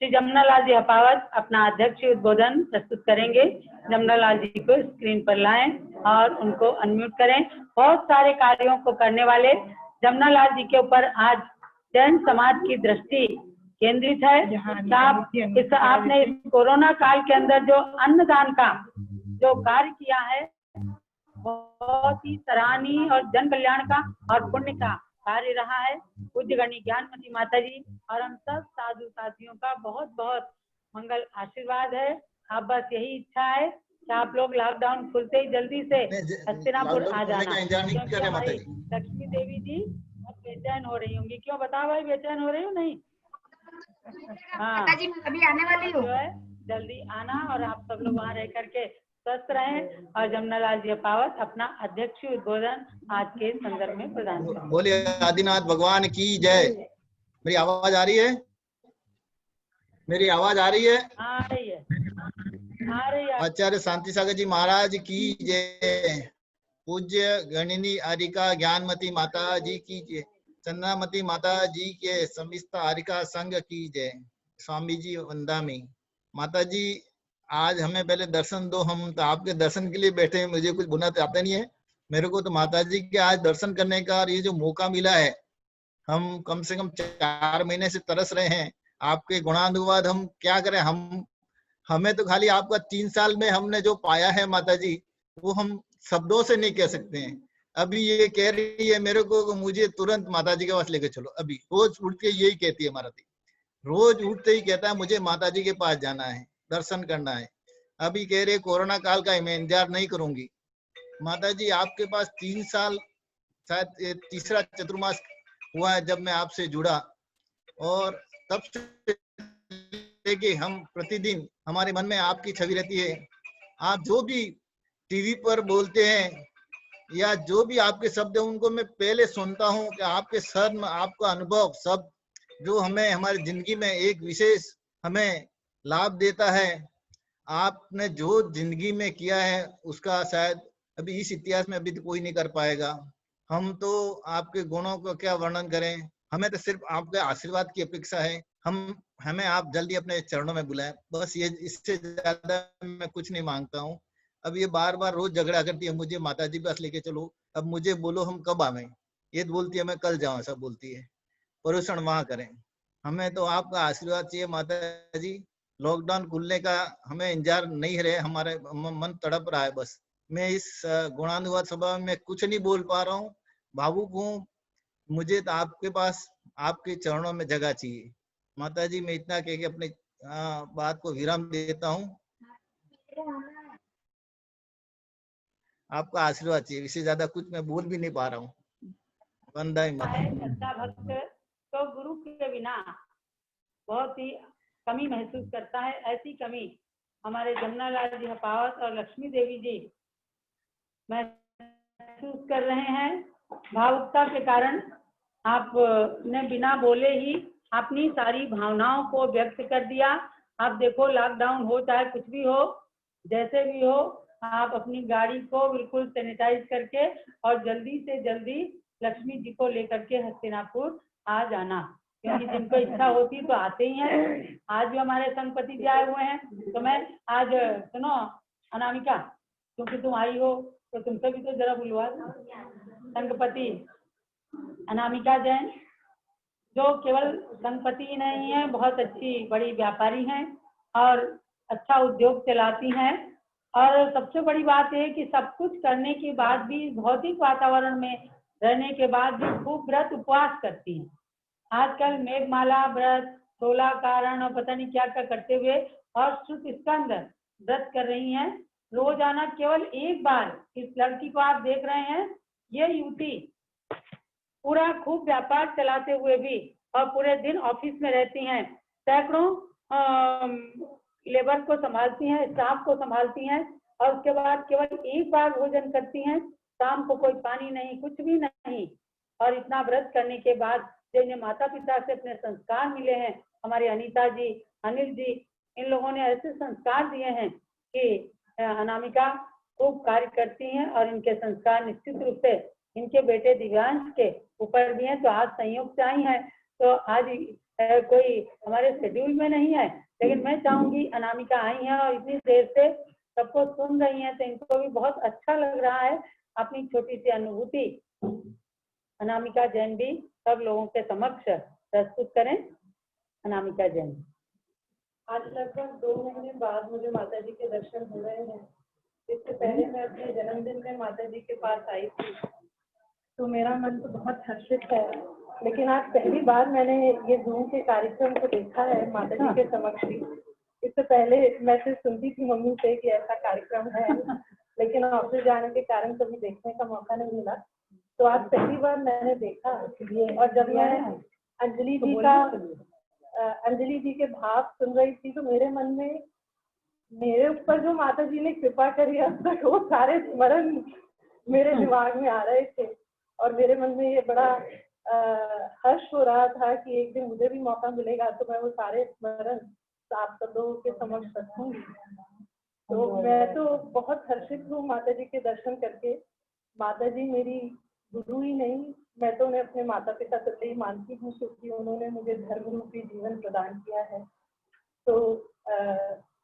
श्री जमुना लाल जी हपावत अपना अध्यक्षीय उद्बोधन प्रस्तुत करेंगे। जमुना लाल जी को स्क्रीन पर लाएं और उनको अनम्यूट करें। बहुत सारे कार्यों को करने वाले जमुना लाल जी के ऊपर आज जैन समाज की दृष्टि केंद्रित है। आपने इस कोरोना काल के अंदर जो अन्नदान का जो कार्य किया है, बहुत ही सराहनीय और जन कल्याण का और पुण्य का कार्य रहा है। पूज्य गणी ज्ञानमती माता जी और हम सब साधु साथियों का बहुत बहुत मंगल आशीर्वाद है। अब बस यही इच्छा है कि आप लोग लॉकडाउन खुलते ही जल्दी से हस्तिनापुर आ जाना, क्योंकि हमारी लक्ष्मी देवी जी बहुत बेचैन हो रही होंगी, क्यों बताओ भाई, बेचैन हो रही हो नहीं? हाँ माता जी मैं अभी आने वाली हूँ। जो है जल्दी आना और आप सब लोग वहाँ रह करके स्वस्थ रहें। और जमुनालाल जी पावत अपना अध्यक्ष उद्बोधन आज के संदर्भ में प्रदान करें। बोलिए आदिनाथ भगवान की जय। मेरी आवाज आ रही है? मेरी आवाज आ रही है? आ रही है, आ रही है। आचार्य शांति सागर जी महाराज की जय। पूज्य गणिनी आरिका ज्ञानमती माता जी की जय। चंद्रामती माता जी के समस्त आरिका संघ की जय। स्वामी जी वंदामी। माता जी आज हमें पहले दर्शन दो, हम तो आपके दर्शन के लिए बैठे हैं, मुझे कुछ बुना तो आता नहीं है। मेरे को तो माता जी के आज दर्शन करने का और ये जो मौका मिला है, हम कम से कम 4 महीने से तरस रहे हैं। आपके गुणानुवाद हम क्या करें, हमें तो खाली आपका 3 साल में हमने जो पाया है माता जी, वो हम शब्दों से नहीं कह सकते हैं। अभी ये कह रही है मेरे को कि मुझे तुरंत माता जी के पास लेके चलो। अभी रोज उठ के यही कहती है माता, रोज उठते ही कहता है मुझे माता जी के पास जाना है, दर्शन करना है। अभी कह रहे कोरोना काल का मैं इंतजार नहीं करूंगी। माता जी आपके पास 3 साल, शायद तीसरा चतुर्मास हुआ है जब मैं आपसे जुड़ा, और तब से लेके हम प्रतिदिन हमारे मन में आपकी छवि रहती है। आप जो भी टीवी पर बोलते हैं या जो भी आपके शब्द है, उनको मैं पहले सुनता हूँ कि आपके सर में आपका अनुभव सब जो हमें हमारी जिंदगी में एक विशेष हमें लाभ देता है। आपने जो जिंदगी में किया है उसका शायद अभी इस इतिहास में अभी तो कोई नहीं कर पाएगा। हम तो आपके गुणों को क्या वर्णन करें, हमें तो सिर्फ आपके आशीर्वाद की अपेक्षा है। हमें आप जल्दी अपने चरणों में बुलाएं, बस ये, इससे ज्यादा मैं कुछ नहीं मांगता हूँ। अब ये बार बार रोज झगड़ा करती है, मुझे माता जी पास लेके चलो, अब मुझे बोलो हम कब आवे। ये बोलती है मैं कल जाऊँ, ऐसा बोलती है। पोषण वहां करें, हमें तो आपका आशीर्वाद चाहिए माता जी। लॉकडाउन खुलने का हमें इंतजार नहीं रहे, हमारे मन तड़प रहा है। बस मैं इस गुणानुवाद सभा में कुछ नहीं बोल पा रहा हूँ, भावुक हूँ। मुझे तो आपके पास आपके चरणों में जगह चाहिए माता जी। मैं इतना कह के अपने बात को विराम देता हूँ। आपका आशीर्वाद चाहिए, इससे ज्यादा कुछ मैं बोल भी नहीं पा रहा हूँ। वंदे मातरम। सच्चा भक्त तो गुरु के बिना बहुत ही कमी महसूस करता है। ऐसी कमी हमारे जमुनालाल जी पावत और लक्ष्मी देवी जी महसूस कर रहे हैं। भावुकता के कारण आपने बिना बोले ही अपनी सारी भावनाओं को व्यक्त कर दिया। आप देखो लॉकडाउन हो चाहे कुछ भी हो, जैसे भी हो, आप अपनी गाड़ी को बिल्कुल सैनिटाइज करके और जल्दी से जल्दी लक्ष्मी जी को लेकर के हस्तिनापुर आ जाना, क्योंकि जिनको इच्छा होती तो आते ही हैं। आज भी हमारे संगपति जी आए हुए हैं, तो मैं आज सुनो अनामिका, क्योंकि तुम आई हो तो तुमसे भी तो जरा बुलवा संगपति अनामिका जैन, जो केवल संगपति ही नहीं है, बहुत अच्छी बड़ी व्यापारी हैं और अच्छा उद्योग चलाती हैं। और सबसे बड़ी बात है कि सब कुछ करने के बाद भी, भौतिक वातावरण में रहने के बाद भी खूब व्रत उपवास करती हैं। आजकल मेघमाला व्रत, 16 कारण और पता नहीं क्या क्या करते हुए और श्रुत स्कंद व्रत कर रही हैं। रोजाना केवल एक बार, इस लड़की को आप देख रहे हैं, ये युवती पूरा खूब व्यापार चलाते हुए भी और पूरे दिन ऑफिस में रहती हैं, सैकड़ों लेबर को संभालती हैं, स्टाफ को संभालती हैं, और उसके बाद केवल एक बार भोजन करती हैं। शाम को कोई पानी नहीं, कुछ भी नहीं। और इतना व्रत करने के बाद जो इन्हें माता पिता से अपने संस्कार मिले हैं, हमारे अनीता जी, अनिल जी, इन लोगों ने ऐसे संस्कार दिए हैं कि अनामिका खूब कार्य करती हैं और इनके संस्कार निश्चित रूप से इनके बेटे दिव्यांश के ऊपर भी हैं। तो आज संयोग से आई हैं, तो आज कोई हमारे शेड्यूल में नहीं है, लेकिन मैं चाहूंगी अनामिका आई हैं और इतनी देर से सबको सुन रही हैं, तो इनको भी बहुत अच्छा लग रहा है। अपनी छोटी सी अनुभूति अनामिका जैन भी सब लोगों के समक्ष प्रस्तुत करें। अनामिका जैन। आज लगभग 2 महीने बाद मुझे माता जी के दर्शन हो रहे हैं। इससे पहले मैं अपने जन्मदिन में माता जी के पास आई थी, तो मेरा मन तो बहुत हर्षित है। लेकिन आज पहली बार मैंने ये जूम के कार्यक्रम को देखा है माता जी के समक्ष भी। इससे पहले मैं सिर्फ सुनती थी मम्मी से कि ऐसा कार्यक्रम है, लेकिन ऑफिस जाने के कारण कभी देखने का मौका नहीं मिला। तो आज पहली बार मैंने देखा। और जब मैं अंजलि जी के भाव सुन रही थी तो मेरे मन में मेरे ऊपर जो माता जी ने कृपा करी अब तक वो सारे स्मरण मेरे दिमाग में आ रहे थे। और मेरे मन में ये बड़ा हर्ष हो रहा था कि एक दिन मुझे भी मौका मिलेगा तो मैं वो सारे स्मरण आप सब लोगों के समक्ष रखूंगी। तो मैं तो बहुत हर्षित हूँ माता जी के दर्शन करके। माता जी मेरी गुरु ही नहीं, मैं तो उन्हें अपने माता पिता तक ही मानती हूँ, क्योंकि उन्होंने मुझे धर्म रूपी जीवन प्रदान किया है। तो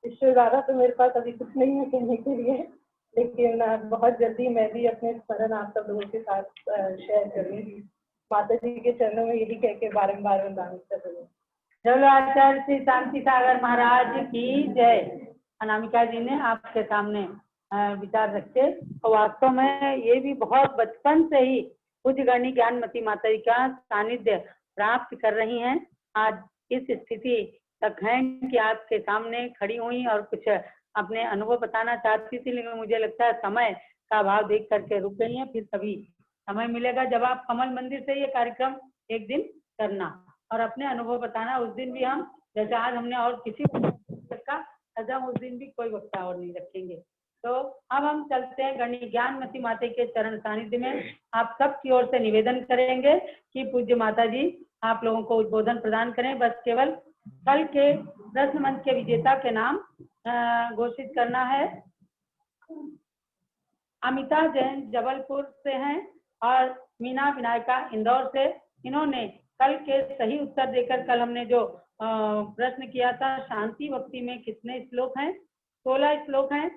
इससे ज्यादा तो मेरे पास अभी कुछ नहीं है कहने के लिए, लेकिन बहुत जल्दी मैं भी अपने स्मरण आप सब लोगों के साथ शेयर करूंगी। माता जी के चरणों में यही कह के बारम्बार वंदना कर रही हूँ। चलो आचार्य श्री शांति सागर महाराज की जय। अनामिका जी ने आपके सामने विचार रखे। और वास्तव में ये भी बहुत बचपन से ही पूज्य गणी ज्ञानमती माता जी का सानिध्य प्राप्त कर रही हैं। आज इस स्थिति तक हैं कि आपके सामने खड़ी हुई और कुछ अपने अनुभव बताना चाहती थी, लेकिन मुझे लगता है समय का भाव देख करके रुक गई हैं। फिर कभी समय मिलेगा जब आप कमल मंदिर से ये कार्यक्रम एक दिन करना और अपने अनुभव बताना। उस दिन भी हम जैसे आज हमने और किसी का हम उस दिन भी कोई वक्ता और नहीं रखेंगे। तो अब हम चलते हैं गणी ज्ञानमती माता के चरण सानिध्य में। आप सबकी ओर से निवेदन करेंगे कि पूज्य माता जी आप लोगों को उद्बोधन प्रदान करें। बस केवल कल के प्रश्न मंच के विजेता के नाम घोषित करना है। अमिता जैन जबलपुर से हैं और मीना विनायका इंदौर से। इन्होंने कल के सही उत्तर देकर, कल हमने जो प्रश्न किया था शांति भक्ति में कितने श्लोक हैं, 16 श्लोक हैं।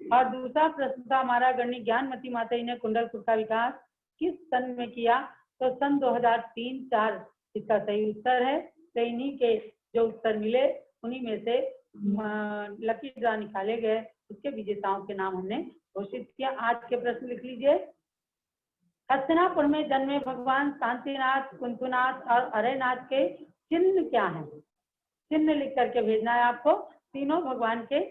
और दूसरा प्रश्न था हमारा गणी ज्ञानमती माता जी ने कुंडलपुर का विकास किस सन में किया, तो सन 2003-4 इसका सही उत्तर है। तो इन्हीं के जो उत्तर मिले उन्हीं में से लकी ड्रा निकाले गए, उसके विजेताओं के नाम हमने घोषित किया। आज के प्रश्न लिख लीजिए। हस्तिनापुर में जन्मे भगवान शांतिनाथ, कुंतुनाथ और अरेनाथ के चिन्ह क्या हैं? चिन्ह लिख करके भेजना है आपको, तीनों भगवान के।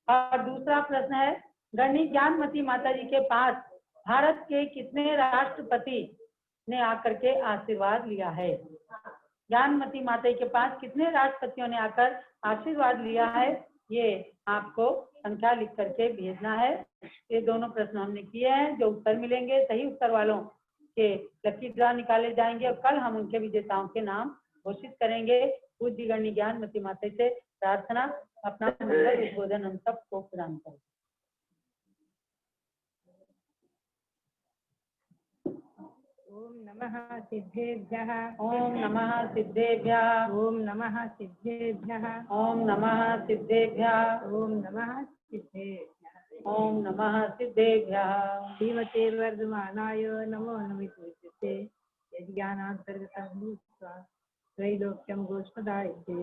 और दूसरा प्रश्न है गणी ज्ञानमती माता जी के पास भारत के कितने राष्ट्रपति ने आकर के आशीर्वाद लिया है? ज्ञानमती माता जी के पास कितने राष्ट्रपतियों ने आकर आशीर्वाद लिया है, ये आपको संख्या लिख करके भेजना है। ये दोनों प्रश्न हमने किए हैं। जो उत्तर मिलेंगे सही उत्तर वालों के लकी ड्रा निकाले जाएंगे और कल हम उनके विजेताओं के नाम घोषित करेंगे। पूज्य गणी ज्ञानमती माता से प्रार्थना अपना मंगल उद्बोधन हम सबको प्रदान करें। ओम नमः सिद्धेभ्यः। ओम नमः सिद्धेभ्यः। ओम नमः सिद्धेभ्यः। ओम नमः सिद्धेभ्यः। ओम नमः सिद्धेभ्यः। ओम नमः सिद्धेभ्यः। श्रीमते वर्धमानाय नमो नमः। यज्ञानान्तर्गतं भूत्वा त्रैलोक्यं गोष्पदायते।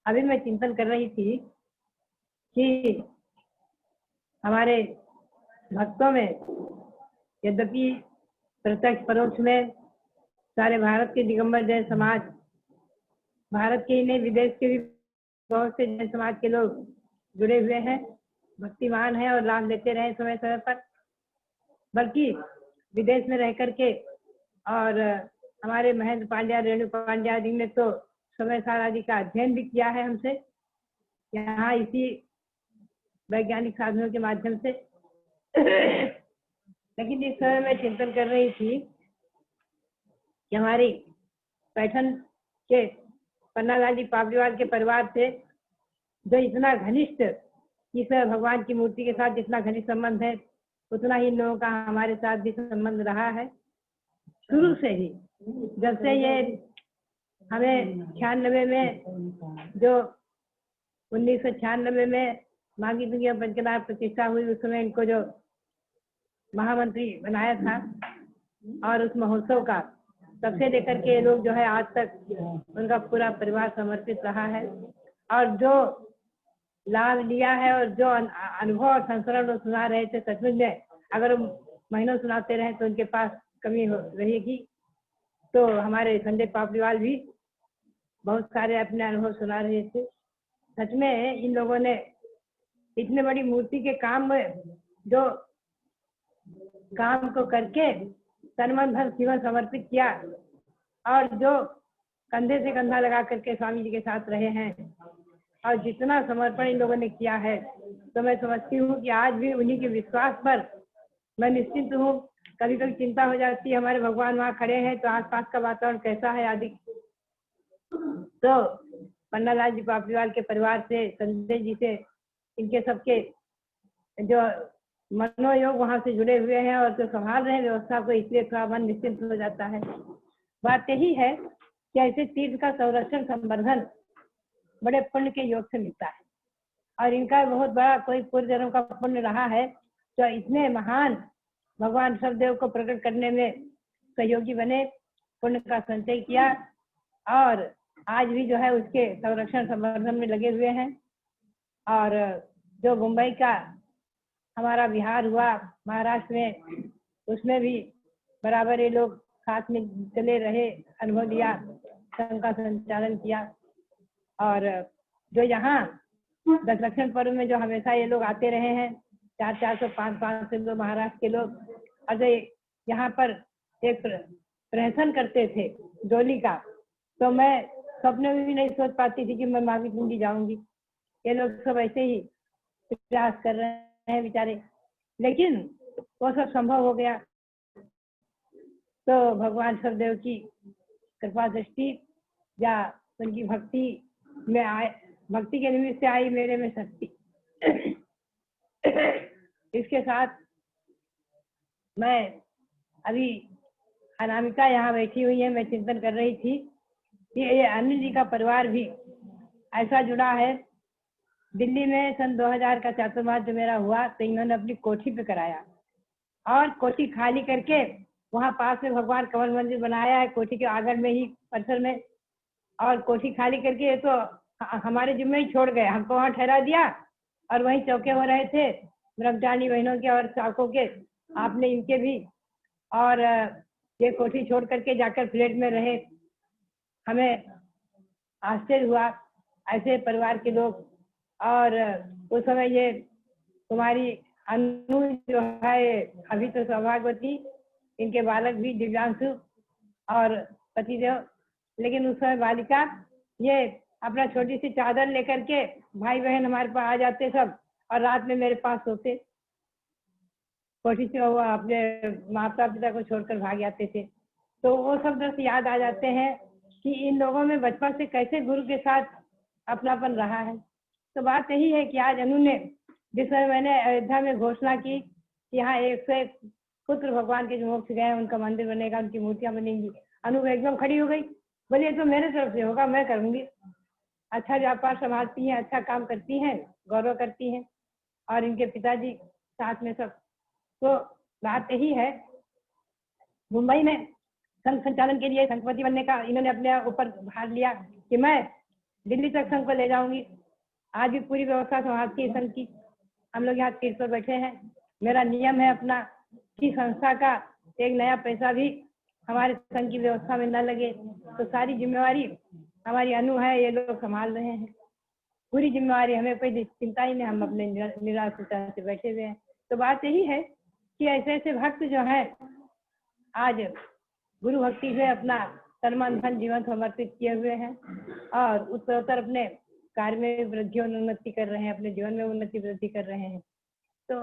अभी मैं चिंतन कर रही थी कि हमारे भक्तों में यद्यपि प्रत्यक्ष परोक्ष में सारे भारत के दिगंबर जैन समाज, भारत के ही नहीं विदेश के भी बहुत से जैन समाज के लोग जुड़े हुए हैं, भक्तिमान हैं और लाभ लेते रहे समय समय पर। बल्कि विदेश में रह करके और हमारे महेंद्र पांड्या, रेणु पांड्या जी ने तो समय सार आदि का अध्ययन भी किया है हमसे यहाँ इसी वैज्ञानिक साधनों के माध्यम से। लेकिन इस समय मैं चिंतन कर रही थी कि हमारी पैठन के पन्ना लाल जी पापड़ीवाल के परिवार से जो इतना घनिष्ठ इस भगवान की मूर्ति के साथ जितना घनिष्ठ संबंध है, उतना ही लोगों का हमारे साथ भी संबंध रहा है शुरू से ही। जब से ये हमें 96 में जो 1996 में मांगी दुनिया पंचनाथ प्रतिष्ठा हुई, उस समय इनको जो महामंत्री बनाया था और उस महोत्सव का तब से लेकर के लोग जो है आज तक उनका पूरा परिवार समर्पित रहा है। और जो लाभ लिया है और जो अनुभव और संस्मरण सुना रहे थे, सचमुच में अगर महीनों सुनाते रहे तो उनके पास कमी रहेगी। तो हमारे संजय पापड़ीवाल भी बहुत सारे अपने अनुभव सुना रहे थे। सच में इन लोगों ने इतने बड़ी मूर्ति के काम में जो काम को करके तन मन धन जीवन समर्पित किया और जो कंधे से कंधा लगा करके स्वामी जी के साथ रहे हैं और जितना समर्पण इन लोगों ने किया है, तो मैं समझती हूँ कि आज भी उन्हीं के विश्वास पर मैं निश्चिंत हूँ। कभी कभी चिंता हो जाती है, हमारे भगवान वहाँ खड़े हैं तो आसपास का वातावरण कैसा है आदि। तो पन्नालाल जी पापड़ीवाल के परिवार से, संजय जी से, इनके सबके जो मनोयोग वहाँ से जुड़े हुए हैं और जो संभाल रहे हैं व्यवस्था को, इसलिए थोड़ा मन निश्चिंत हो जाता है। बात यही है कि ऐसे तीर्थ का संरक्षण संवर्धन बड़े पुण्य के योग से मिलता है और इनका बहुत बड़ा कोई पूर्व जन्म का पुण्य रहा है जो इतने महान भगवान शब्देव को प्रकट करने में सहयोगी बने, पुण्य का संचय किया और आज भी जो है उसके संरक्षण संवर्धन में लगे हुए हैं। और जो मुंबई का हमारा विहार हुआ महाराष्ट्र में, उसमें भी बराबर ये लोग साथ में चले रहे, अनुभव लिया, संघ का संचालन किया। और जो यहाँ दशलक्षण पर्व में जो हमेशा ये लोग आते रहे हैं, 400 500 लोग महाराष्ट्र के लोग, और जो यहाँ पर एक प्रहसन करते थे डोली का, तो मैं सपने में भी नहीं सोच पाती थी कि मैं माघी पुंडी जाऊंगी। ये लोग सब ऐसे ही प्रयास कर रहे हैं बेचारे, लेकिन वो सब संभव हो गया। तो भगवान शब्देव की कृपा दृष्टि या उनकी भक्ति में आए, भक्ति के निमित्त से आई मेरे में शक्ति। इसके साथ मैं अभी अनामिका यहाँ बैठी हुई है, मैं चिंतन कर रही थी कि ये अनिल जी का परिवार भी ऐसा जुड़ा है। दिल्ली में सन 2000 का चातुर्मास जो मेरा हुआ, तो इन्होंने अपनी कोठी पे कराया और कोठी खाली करके वहाँ पास में भगवान कमल मंदिर बनाया है, कोठी के आंगन में ही परिसर में। और कोठी खाली करके ये तो हमारे जिम्मे ही छोड़ गए, हमको वहाँ ठहरा दिया और वहीं चौके हो रहे थे ब्रह्मचारी बहनों के और साकों के, आपने इनके भी। और ये कोठी छोड़ करके जाकर फ्लैट में रहे। हमें आश्चर्य हुआ ऐसे परिवार के लोग। और उस समय ये तुम्हारी अनु जो है अभी तो सौभाग्यवती, इनके बालक भी दिव्यांशु और पतिदेव, लेकिन उस समय बालिका ये अपना छोटी सी चादर लेकर के भाई बहन हमारे पास आ जाते सब और रात में मेरे पास सोते। कोठी से वो अपने माता पिता को छोड़कर भाग जाते थे। तो वो सब दृश्य याद आ जाते हैं कि इन लोगों में बचपन से कैसे गुरु के साथ अपनापन रहा है। तो बात यही है कि आज अनु ने, जिस समय मैंने अयोध्या में घोषणा की कि यहाँ 101 पुत्र भगवान के जो मोक्ष गए उनका मंदिर बनेगा, उनकी मूर्तियां बनेंगी, अनु एकदम खड़ी हो गई, बोलिए तो मेरे तरफ से होगा, मैं करूंगी। अच्छा व्यापार संभालती हैं, अच्छा काम करती हैं, गौरव करती हैं और इनके पिताजी साथ में सब। तो बात यही है, मुंबई में संघ संचालन के लिए संघपति बनने का इन्होंने अपने ऊपर भार लिया कि मैं दिल्ली तक संघ को ले जाऊंगी। आज भी पूरी व्यवस्था संभालती है संघ की। हम लोग यहाँ तीर्थ पर बैठे हैं। मेरा नियम है अपना कि संस्था का एक नया पैसा भी हमारे संघ की व्यवस्था में न लगे। तो सारी जिम्मेवारी हमारी अनु है, ये लोग संभाल रहे हैं पूरी जिम्मेवारी, हमें कोई चिंता ही नहीं, हम अपने निराशता से बैठे हुए हैं। तो बात यही है कि ऐसे ऐसे भक्त जो है आज गुरु भक्ति से अपना तन मन धन जीवन समर्पित किए हुए हैं और उत्तरोत्तर अपने कार्य में वृद्धि और उन्नति कर रहे हैं, अपने जीवन में उन्नति वृद्धि कर रहे हैं। तो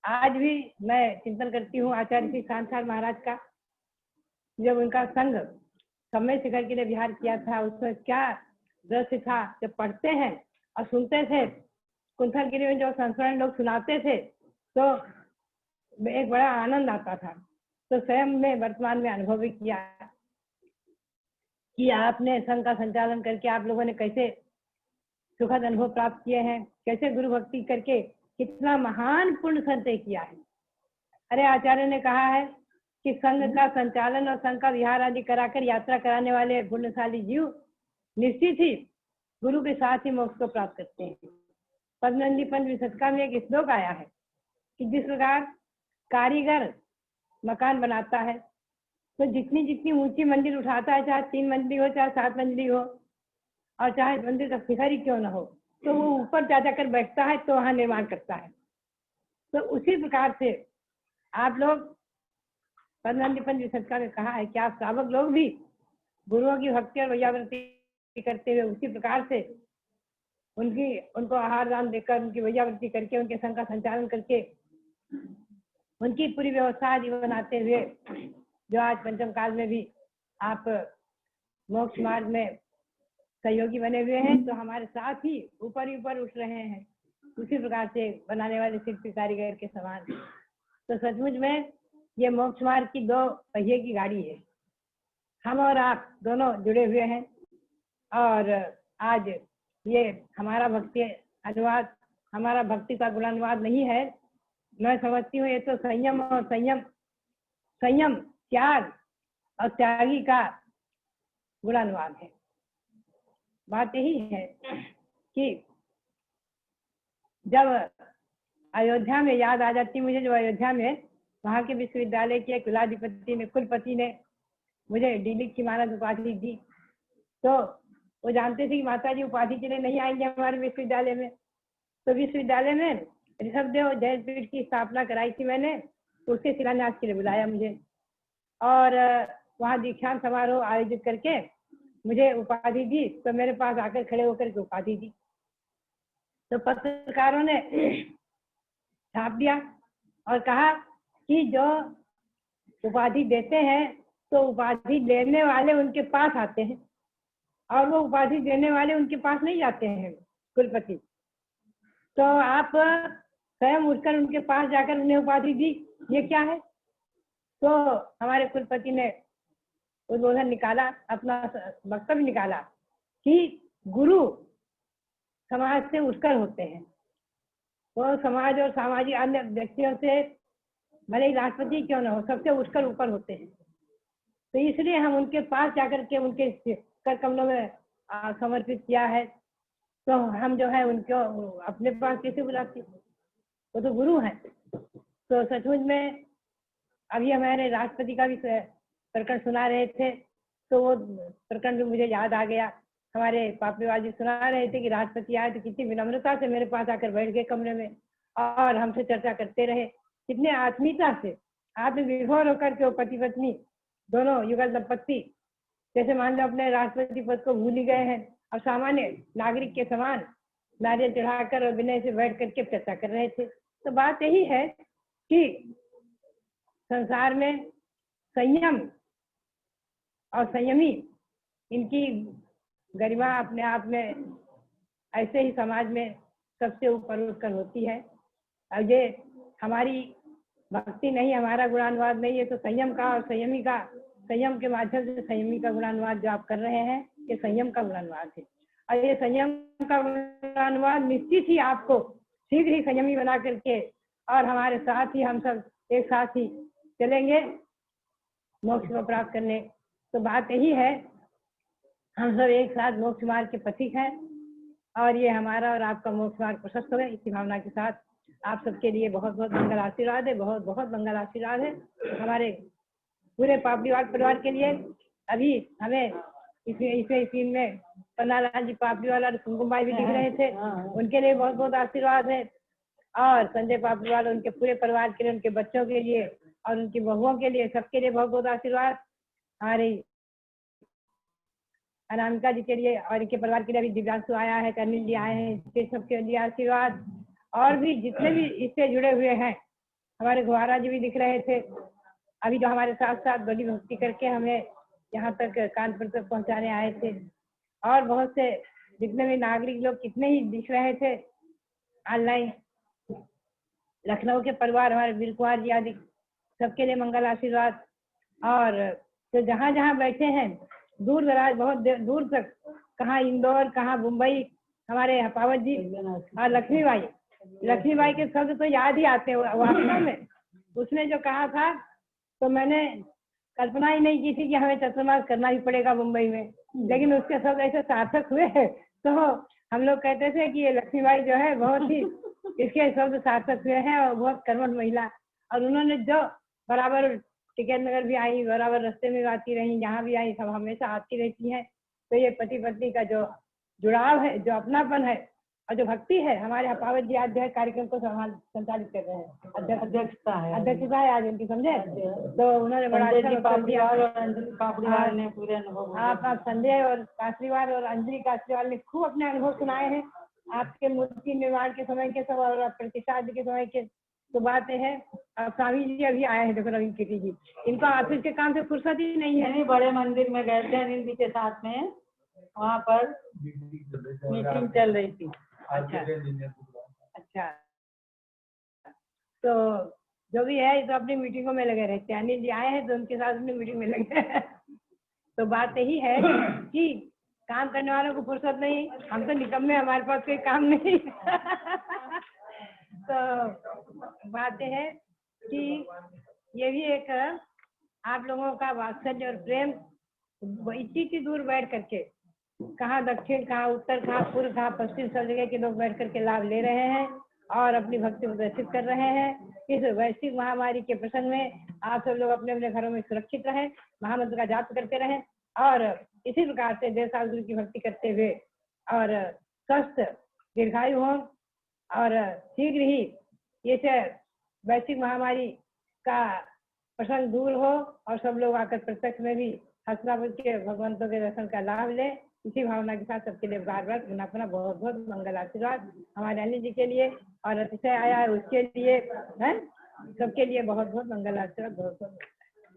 आज भी मैं चिंतन करती हूँ आचार्य श्री सांसार महाराज का, जब उनका संघ समय शिखर के लिए विहार किया था, उसमें क्या दृश्य था। जब पढ़ते हैं और सुनते थे, कुंथल गिरी में जो संस्मरण लोग सुनाते थे तो एक बड़ा आनंद आता था। तो स्वयं में वर्तमान में अनुभव भी किया कि आपने संघ का संचालन करके आप लोगों ने कैसे सुखद अनुभव प्राप्त किए हैं, कैसे गुरु भक्ति करके कितना महान पुण्य संचय किया है। अरे आचार्य ने कहा है कि संघ का संचालन और संघ का विहार आदि कराकर यात्रा कराने वाले पुण्यशाली जीव निश्चित ही गुरु के साथ ही मोक्ष को प्राप्त करते हैं। पद्मनंदी पंच विशतका में एक श्लोक आया है कि जिस प्रकार कारीगर मकान बनाता है तो जितनी जितनी ऊंची मंजिल उठाता है, चाहे 3 मंजिली हो, चाहे 7 मंजिली हो और चाहे मंदिर का शिखर ही क्यों न हो, तो वो ऊपर जा जाकर बैठता है तो वहां निर्माण करता है। तो उसी प्रकार से आप लोग पंच संस्कार में कहा है कि आप श्रावक लोग भी गुरुओं की भक्ति और वैयावृत्ति करते हुए उसी प्रकार से उनको आहार दान देकर उनकी वैयावृत्ति करके उनके संघ का संचालन करके उनकी पूरी व्यवस्था आदि बनाते हुए जो आज पंचम काल में भी आप मोक्ष मार्ग में सहयोगी बने हुए हैं, तो हमारे साथ ही ऊपर उठ रहे हैं उसी प्रकार से बनाने वाले शिल्पी कारीगर के समान। तो सचमुच में ये मोक्ष मार्ग की 2 पहिए की गाड़ी है। हम और आप दोनों जुड़े हुए हैं और आज ये हमारा भक्ति अनुवाद, हमारा भक्ति का गुणानुवाद नहीं है। मैं समझती हूँ ये तो संयम और संयम त्याग और त्यागी का गुणानुवाद है। बात यही है कि जब अयोध्या में याद आ जाती मुझे, जब अयोध्या में वहाँ के विश्वविद्यालय के कुलपति ने मुझे डीलिट की मानद उपाधि दी, तो वो जानते थे कि माता जी उपाधि के लिए नहीं आएंगे हमारे विश्वविद्यालय में। तो विश्वविद्यालय में ऋषभदेव जैन पीठ की स्थापना कराई थी मैंने, तो उसके शिलान्यास के लिए बुलाया मुझे और वहाँ दीक्षांत समारोह आयोजित करके मुझे उपाधि दी। तो मेरे पास आकर खड़े होकर के उपाधि दी, तो पत्रकारों ने छाप दिया और कहा कि जो उपाधि देते हैं तो उपाधि लेने वाले उनके पास आते हैं और वो उपाधि देने वाले उनके पास नहीं जाते हैं कुलपति। तो आप स्वयं उठकर उनके पास जाकर उन्हें उपाधि दी, ये क्या है? तो हमारे कुलपति ने उद्बोधन निकाला, अपना वक्तव्य निकाला कि गुरु समाज से उठकर होते हैं, वो समाज और सामाजिक अन्य व्यक्तियों से भले ही राष्ट्रपति क्यों न हो, सबसे उठकर ऊपर होते हैं। तो इसलिए हम उनके पास जाकर के उनके कर कमलों में समर्पित किया है। तो हम जो है उनको अपने पास कैसे बुलाते, वो तो गुरु हैं। तो सचमुच में अभी हमारे राष्ट्रपति का भी प्रकरण सुना रहे थे, तो वो प्रकरण भी मुझे याद आ गया। हमारे पापड़ीवाल जी सुना रहे थे कि राष्ट्रपति आए तो कितनी विनम्रता से मेरे पास आकर बैठ गए कमरे में और हमसे चर्चा करते रहे, कितने आत्मीयता से आत्मविभोर होकर के वो पति पत्नी दोनों युगल दंपत्ति जैसे मान लो अपने राष्ट्रपति पद को भूल ही गए हैं और सामान्य नागरिक के समान नारियल चढ़ाकर और विनय से बैठ करके चर्चा कर रहे थे। तो बात यही है कि संसार में संयम और संयमी इनकी गरिमा अपने आप में ऐसे ही समाज में सबसे ऊपर उठकर होती है। और ये हमारी भक्ति नहीं, हमारा गुणानुवाद नहीं, ये तो संयम का और संयमी का, संयम के माध्यम से संयमी का गुणानुवाद जो आप कर रहे हैं ये संयम का गुणानुवाद है। और ये संयम का गुणानुवाद निश्चित ही आपको शीघ्र ही संयमी बना करके और हमारे साथ ही हम सब एक साथ ही चलेंगे मोक्ष को प्राप्त करने। तो बात यही है, हम सब एक साथ मोक्ष मार्ग के पथिक हैं और ये हमारा और आपका मोक्ष मार्ग प्रशस्त हो गया। इसी भावना के साथ आप सबके लिए बहुत बहुत मंगल आशीर्वाद है, बहुत बहुत मंगल आशीर्वाद है हमारे पूरे पापड़ीवाल परिवार के लिए। अभी हमें इसी में पन्नालाल जी पापड़ीवाल और कुमकुम भी दिख रहे थे, उनके लिए बहुत बहुत आशीर्वाद है। और संजय पापड़ीवाल उनके पूरे परिवार के लिए, उनके बच्चों के लिए और उनकी बहुओं के लिए, सबके लिए बहुत बहुत आशीर्वाद। हमारी अनामिका जी के लिए और इनके परिवार के लिए अभी दिव्यांशु आया है, कर्निल जी आए हैं, इसके सबके लिए आशीर्वाद। और भी जितने भी इससे जुड़े हुए हैं, हमारे गुहारा जी भी दिख रहे थे अभी, जो हमारे साथ साथ बड़ी भक्ति करके हमें यहाँ तक कानपुर तक पहुँचाने आए थे। और बहुत से जितने भी नागरिक लोग कितने ही दिख रहे थे ऑनलाइन, लखनऊ के परिवार हमारे वीर कुमार जी आदि, सबके लिए मंगल आशीर्वाद। और तो जहाँ जहाँ बैठे हैं दूर दराज बहुत दूर तक, कहाँ इंदौर, कहाँ मुंबई, हमारे पावत जी और लक्ष्मीबाई के शब्द तो याद ही आते हैं वास्तव में। उसने जो कहा था तो मैंने कल्पना ही नहीं की थी कि हमें चतुर्मास करना ही पड़ेगा मुंबई में, लेकिन उसके शब्द ऐसे सार्थक हुए। तो हम लोग कहते थे कि ये लक्ष्मीबाई जो है बहुत ही इसके शब्द सार्थक हुए हैं और बहुत कर्मठ महिला। और उन्होंने जो बराबर टिकैत नगर भी आई, बराबर रास्ते में आती रही, यहाँ भी आई, सब हमेशा आती रहती हैं। तो ये पति पत्नी का जो जुड़ाव है, जो अपनापन है और जो भक्ति है हमारे हपावत जी अध्यक्ष कार्यक्रम को संचालित कर रहे हैं, अध्यक्षता है अध्यक्षता है आज उनकी, समझे। तो उन्होंने बड़ा संजय अच्छा जी वक्तव्य दिया। पापड़ीवाल और अंजलि पापड़ीवाल ने पूरे अनुभव आप संजय और कासरीवाल और अंजलि कासरीवाल ने खूब अपने अनुभव सुनाए हैं। आपके मूर्ति निर्माण के समय के सब और प्रतिष्ठा आदि के समय के तो बातें हैं। और स्वामी जी अभी आए हैं, देखो रवि कीर्ति जी, इनका ऑफिस के काम से फुर्सत ही नहीं है। नहीं, बड़े मंदिर में गए थे अनिल जी के साथ में, वहाँ पर मीटिंग चल रही थी। अच्छा, तो जो भी है तो अपनी मीटिंगों में लगे रहते हैं। अनिल जी आए हैं तो उनके साथ अपनी मीटिंग में लगे हैं। तो बात यही है कि काम करने वालों को फुर्सत नहीं, हम तो निकम्मे, हमारे पास कोई काम नहीं। तो बात यह है कि ये भी एक आप लोगों का वात्सल्य और प्रेम इतनी दूर बैठ करके, कहाँ दक्षिण, कहाँ उत्तर, कहाँ पूर्व, कहाँ पश्चिम, सब जगह के लोग बैठ करके लाभ ले रहे हैं और अपनी भक्ति प्रदर्शित कर रहे हैं। इस वैश्विक महामारी के प्रसंग में आप सब लोग अपने अपने घरों में सुरक्षित रहें, महामंत्र का जाप करते रहें और इसी प्रकार से देवता गुरु की भक्ति करते हुए और स्वस्थ दीर्घायु हो और शीघ्र ही ये वैश्विक महामारी का प्रसंग दूर हो और सब लोग आकर प्रत्यक्ष में भी हस्तिनापुर के भगवंतों के दर्शन का लाभ ले। इसी भावना के साथ सबके लिए बार बार पुनः पुनः बहुत बहुत मंगल आशीर्वाद हमारे अनिल जी के लिए और अतिशय आया है उसके लिए है, सबके लिए बहुत बहुत मंगल आशीर्वाद। बहुत बहुत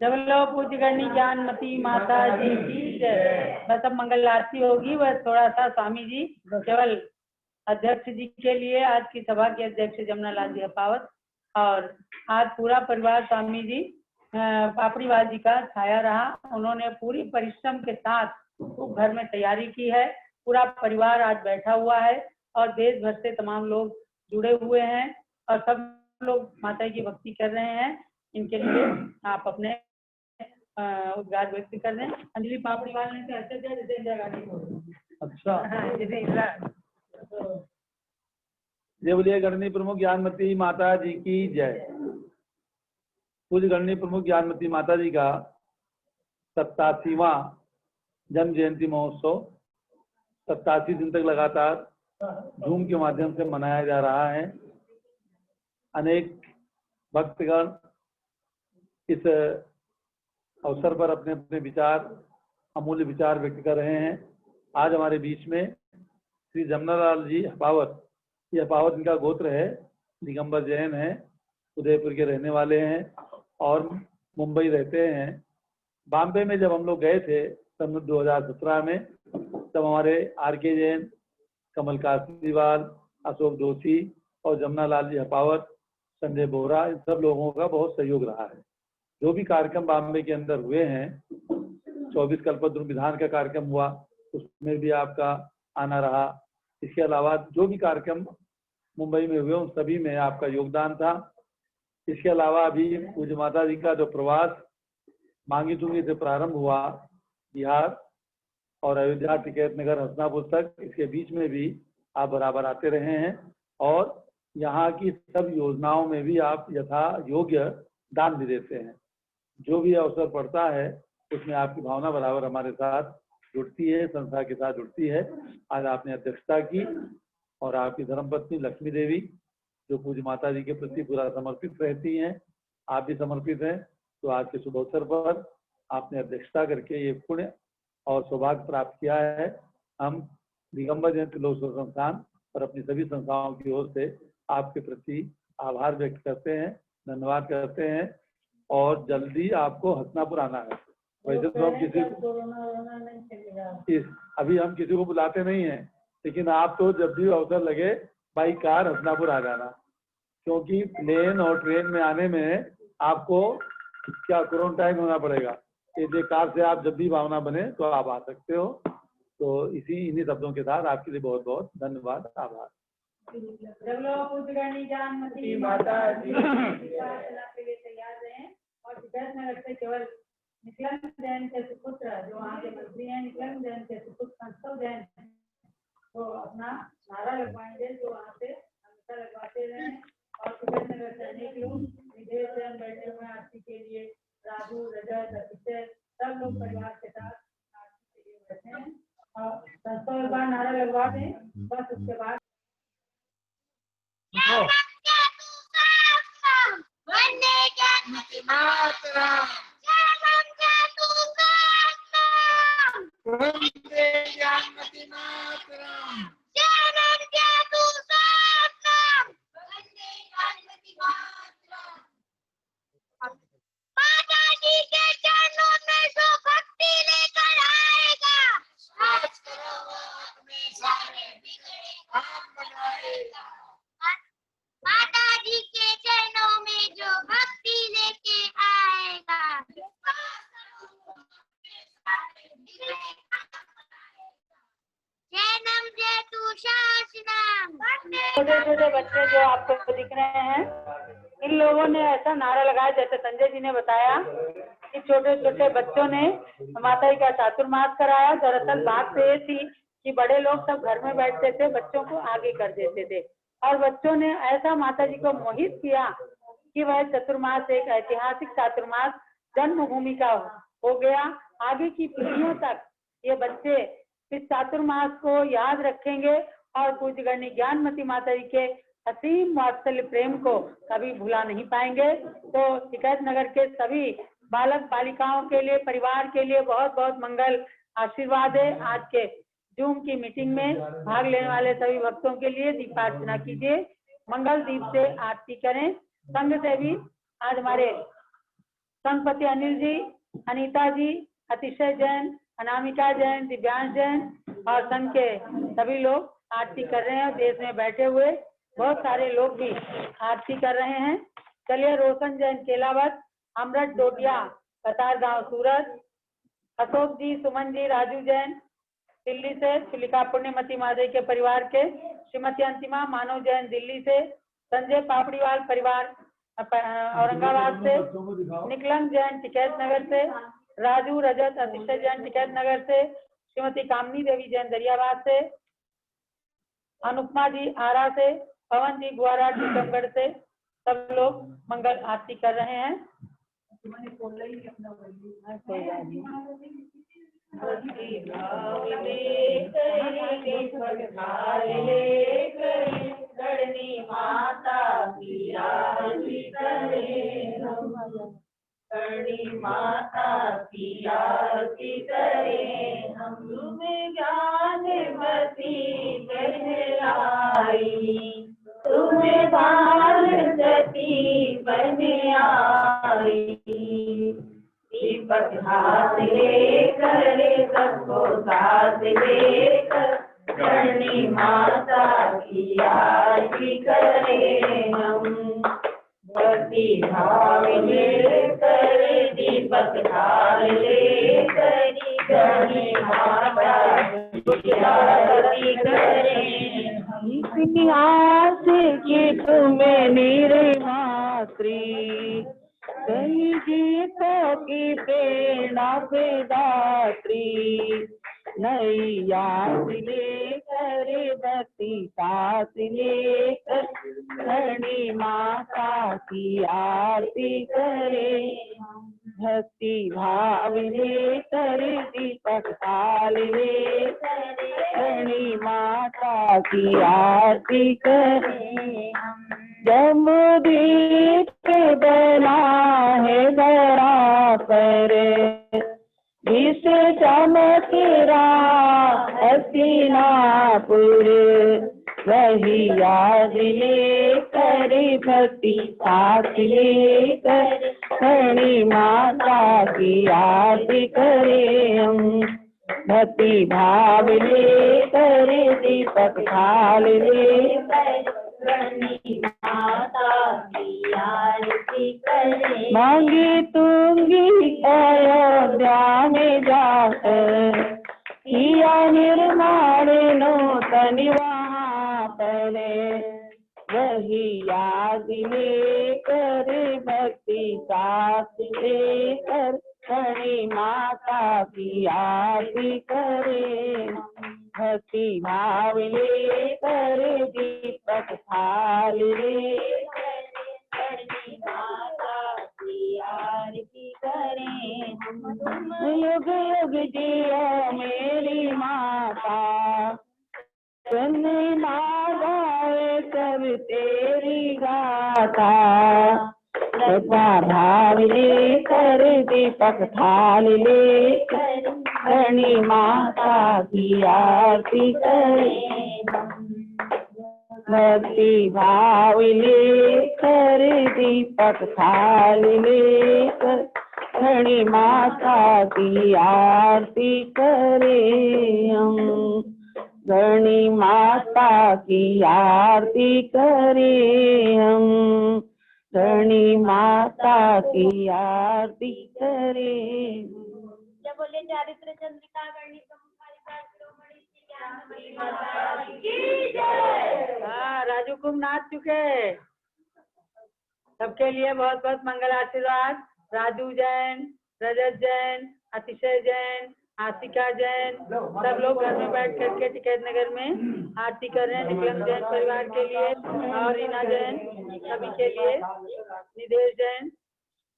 जबलो पूज्य गणी ज्ञानमती माता जी की जय। बस अब मंगल आरती होगी, बस थोड़ा सा स्वामी जी केवल अध्यक्ष जी के लिए, आज की सभा के अध्यक्ष जमुनालाल जी हपावत, और आज पूरा परिवार स्वामी जी पापड़ीवाल जी का छाया रहा। उन्होंने पूरी परिश्रम के साथ तो घर में तैयारी की है। पूरा परिवार आज बैठा हुआ है और देश भर से तमाम लोग जुड़े हुए हैं और सब लोग माता की भक्ति कर रहे हैं। इनके लिए आप अपने उद्गार व्यक्त कर दें। अंजलि पापड़ीवाल ने कैसे दिया जैसे इंदिरा गांधी को। अच्छा, जैसे इंदिरा जय बोलिए गणनी प्रमुख ज्ञानमती माता जी की जय। पूज्य गणनी प्रमुख ज्ञानमती माता जी का 87वां जन्म जयंती महोत्सव 87 दिन तक लगातार जूम के माध्यम से मनाया जा रहा है। अनेक भक्तगण इस अवसर पर अपने अपने विचार, अमूल्य विचार व्यक्त कर रहे हैं। आज हमारे बीच में श्री जमुनालाल जी हपावत, ये हपावत इनका गोत्र है, दिगंबर जैन है, उदयपुर के रहने वाले हैं और मुंबई रहते हैं। बॉम्बे में जब हम लोग गए थे सन 2017 में, तब हमारे आर.के. जैन, कमल कासरीवाल, अशोक जोशी और जमुनालाल जी हपावत, संजय बोहरा, इन सब लोगों का बहुत सहयोग रहा है। जो भी कार्यक्रम बॉम्बे के अंदर हुए हैं, 24 कल्पद्रुम विधान का कार्यक्रम हुआ, उसमें भी आपका आना रहा। इसके अलावा जो भी कार्यक्रम मुंबई में हुए उन सभी में आपका योगदान था। इसके अलावा अभी पूज्य माता जी का जो प्रवास मांगी तुंगी से प्रारंभ हुआ बिहार और अयोध्या, टिकैत नगर, हस्तिनापुर तक, इसके बीच में भी आप बराबर आते रहे हैं और यहाँ की सब योजनाओं में भी आप यथा योग्य दान भी देते हैं। जो भी अवसर पड़ता है उसमें आपकी भावना बराबर हमारे साथ जुड़ती है, संस्था के साथ जुड़ती है। आज आपने अध्यक्षता की और आपकी धर्मपत्नी लक्ष्मी देवी जो पूज्य माता जी के प्रति पूरा समर्पित रहती हैं, आप भी समर्पित हैं। तो आज के शुभ अवसर पर आपने अध्यक्षता करके ये पुण्य और सौभाग्य प्राप्त किया है। हम दिगंबर जयंती लोक सेवा संस्थान और अपनी सभी संस्थाओं की ओर से आपके प्रति आभार व्यक्त करते हैं, धन्यवाद करते हैं और जल्दी आपको हस्तिनापुर आना है। वैसे तो हम अभी हम किसी को बुलाते नहीं हैं, लेकिन आप तो जब भी अवसर लगे बाई कार हस्तिनापुर आ जाना, क्योंकि प्लेन और ट्रेन में आने में आपको क्या क्वारंटाइन होना पड़ेगा। इसलिए कार से आप जब भी भावना बने तो आप आ सकते हो। तो इन्हीं शब्दों के साथ आपके लिए बहुत बहुत धन्यवाद, आभार। माता जी के लिए तैयार रहें और सिद्धार्थ नगर से केवल निकलम जैन के सुपुत्र जो वहाँ के मंत्री हैं, निकलम जैन के सुपुत्र संतव जैन, तो अपना नारा लगवाएंगे जो वहाँ से हमेशा लगवाते रहे। और सिद्धार्थ नगर से अनेक लोग विदेश जैन बैठे हुए आरती के लिए, राजू, रजत, अतिशय, सब लोग परिवार के साथ आरती के लिए बैठे हैं और संतव एक बार नारा लगवा दें, बस उसके बाद ज्ञानमती मातरम। वंदे ज्ञानमती मातरम। माता जी के चरणों में जो भक्ति लेकर आएगा, आज करो वो अपने सारे बिगड़े काम बनाएगा। माता जी के चरणों में जो भक्ति लेके आएगा, जैनम जैतु शासनम। छोटे छोटे बच्चे जो आपको दिख रहे हैं, इन लोगों ने ऐसा नारा लगाया, जैसे संजय जी ने बताया कि छोटे छोटे बच्चों ने माता जी का चातुर्मास कराया। दरअसल बात तो ये थी कि बड़े लोग सब घर में बैठते थे, बच्चों को आगे कर देते थे, और बच्चों ने ऐसा माता जी को मोहित किया कि वह चतुर्मास एक ऐतिहासिक चातुर्मास जन्मभूमि का हो गया। आगे की पीढ़ियों तक ये बच्चे इस चातुर्मास को याद रखेंगे और पूज्यगणी ज्ञानमती माता जी के असीम वात्सल्य प्रेम को कभी भुला नहीं पाएंगे। तो टिकैत नगर के सभी बालक बालिकाओं के लिए, परिवार के लिए बहुत बहुत मंगल आशीर्वाद है। आज के जूम की मीटिंग में भाग लेने वाले सभी भक्तों के लिए दीपार्चना कीजिए, मंगल दीप से आरती करें। संघ से भी आज हमारे संघपति अनिल जी, अनीता जी, अतिशय जैन, अनामिका जैन, दिव्यांश जैन और संघ के सभी लोग आरती कर रहे हैं। देश में बैठे हुए बहुत सारे लोग भी आरती कर रहे हैं। चलिए, रोशन जैन केलावत, अमृत डोटिया कतार गांव सूरत, अशोक जी, सुमन जी, राजू जैन दिल्ली से, चिलिका पुण्यमती माता के परिवार के, श्रीमती अंतिमा मानव जैन दिल्ली से, संजय पापड़ीवाल परिवार औरंगाबाद से, निकलन जैन टिकैत नगर से, राजू रजत अतिशय जैन टिकैत नगर से, श्रीमती कामनी देवी जैन दरियाबाद से, अनुपमा जी आरा से, पवन जी गुआरा टीकमगढ़ से, सब लोग मंगल आरती कर रहे हैं। माता की आरती करें, करणी माता की आरती करें हम। तुम्हें ज्ञानमती कहलाई, तुम्हें भारती बन आई। दीपक हाथ लेकर सबको साथ लेकर करणी माता की आरती करें हम। भक्ति भाव लेकर दीपक ढाल लेकर करणी माता की आरती करें हम। इतिहास की तुम्हें निर्मात्री, कई गीतों की प्रेरणा प्रदात्री, नई याद लेकर भक्ति साथ लेकर करणी माता की आरती करें। भक्ति भाव लेकर दीपक थाल लेकर करणी माता की आरती करें। जमुदीप बना है बड़ा पर, विष चमक रहा हस्तिनापुर, वही याद लेकर भक्ति साथ लेकर करणी माता की आरती करें हम। भक्ति भाव लेकर दीपक थाल लेकर करणी माता की आरती करें। मांगी तूंगी अयोध्या में जाकर, किया निर्माण नूतन वहाँ पर, वही याद लेकर भक्ति साथ लेकर करणी माता की आरती करें। भक्ति भाव लेकर दीपक थाल लेकर करणी माता की आरती करें हम। युग युग जियो मेरी माता, सुनना गाए सब तेरी गाथा, श्रद्धा भाव लेकर दीपक थाल लेकर धरणी माता की आरती करें। भक्ति भाव लेकर दीपक थाल लेकर धरणी माता की आरती करें हम। धरणी माता की आरती करें हम। धरणी माता की आरती करें। जब बोले चारित्र चंद्रिका गणनी प्रमुख शिरोमणि श्री ज्ञानमती माता की जय। हाँ, राजू कुम नाच चुके। सबके लिए बहुत बहुत मंगल आशीर्वाद। राजू जैन, रजत जैन, अतिशय जैन, आशिका जैन, सब लोग घर में बैठ करके टिकैत नगर में आरती कर रहे हैं निकलम जैन परिवार के लिए और रीना जैन सभी के लिए, निदेश जैन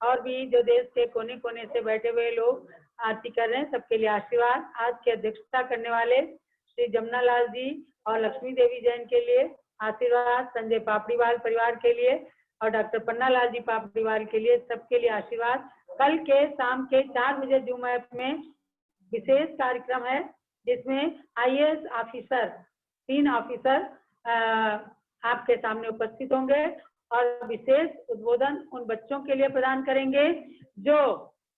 और भी जो देश के कोने कोने से बैठे हुए लोग आरती कर रहे हैं, सबके लिए आशीर्वाद। आज की अध्यक्षता करने वाले श्री जमुना लाल जी और लक्ष्मी देवी जैन के लिए आशीर्वाद, संजय पापड़ीवाल परिवार के लिए और डॉक्टर पन्ना लाल जी पापड़ीवाल के लिए, सबके लिए आशीर्वाद। कल के शाम के 4 बजे जूम ऐप में विशेष कार्यक्रम है जिसमें IAS ऑफिसर 3 ऑफिसर आपके सामने उपस्थित होंगे और विशेष उद्बोधन उन बच्चों के लिए प्रदान करेंगे जो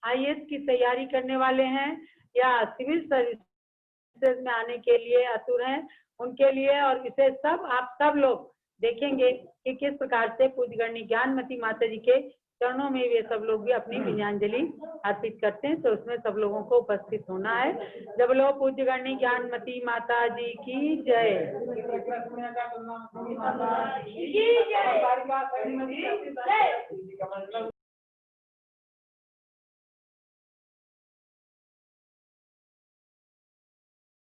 IAS की तैयारी करने वाले हैं या सिविल सर्विसेज में आने के लिए आतुर हैं, उनके लिए। और विशेष सब आप सब लोग देखेंगे कि किस प्रकार से पूज्यगण्य ज्ञानमती माता जी के चरणों में वे सब लोग भी अपनी विनयांजलि अर्पित करते हैं, तो उसमें सब लोगों को उपस्थित होना है। जब लोग पूज्यगण्य ज्ञानमती माता जी की जय।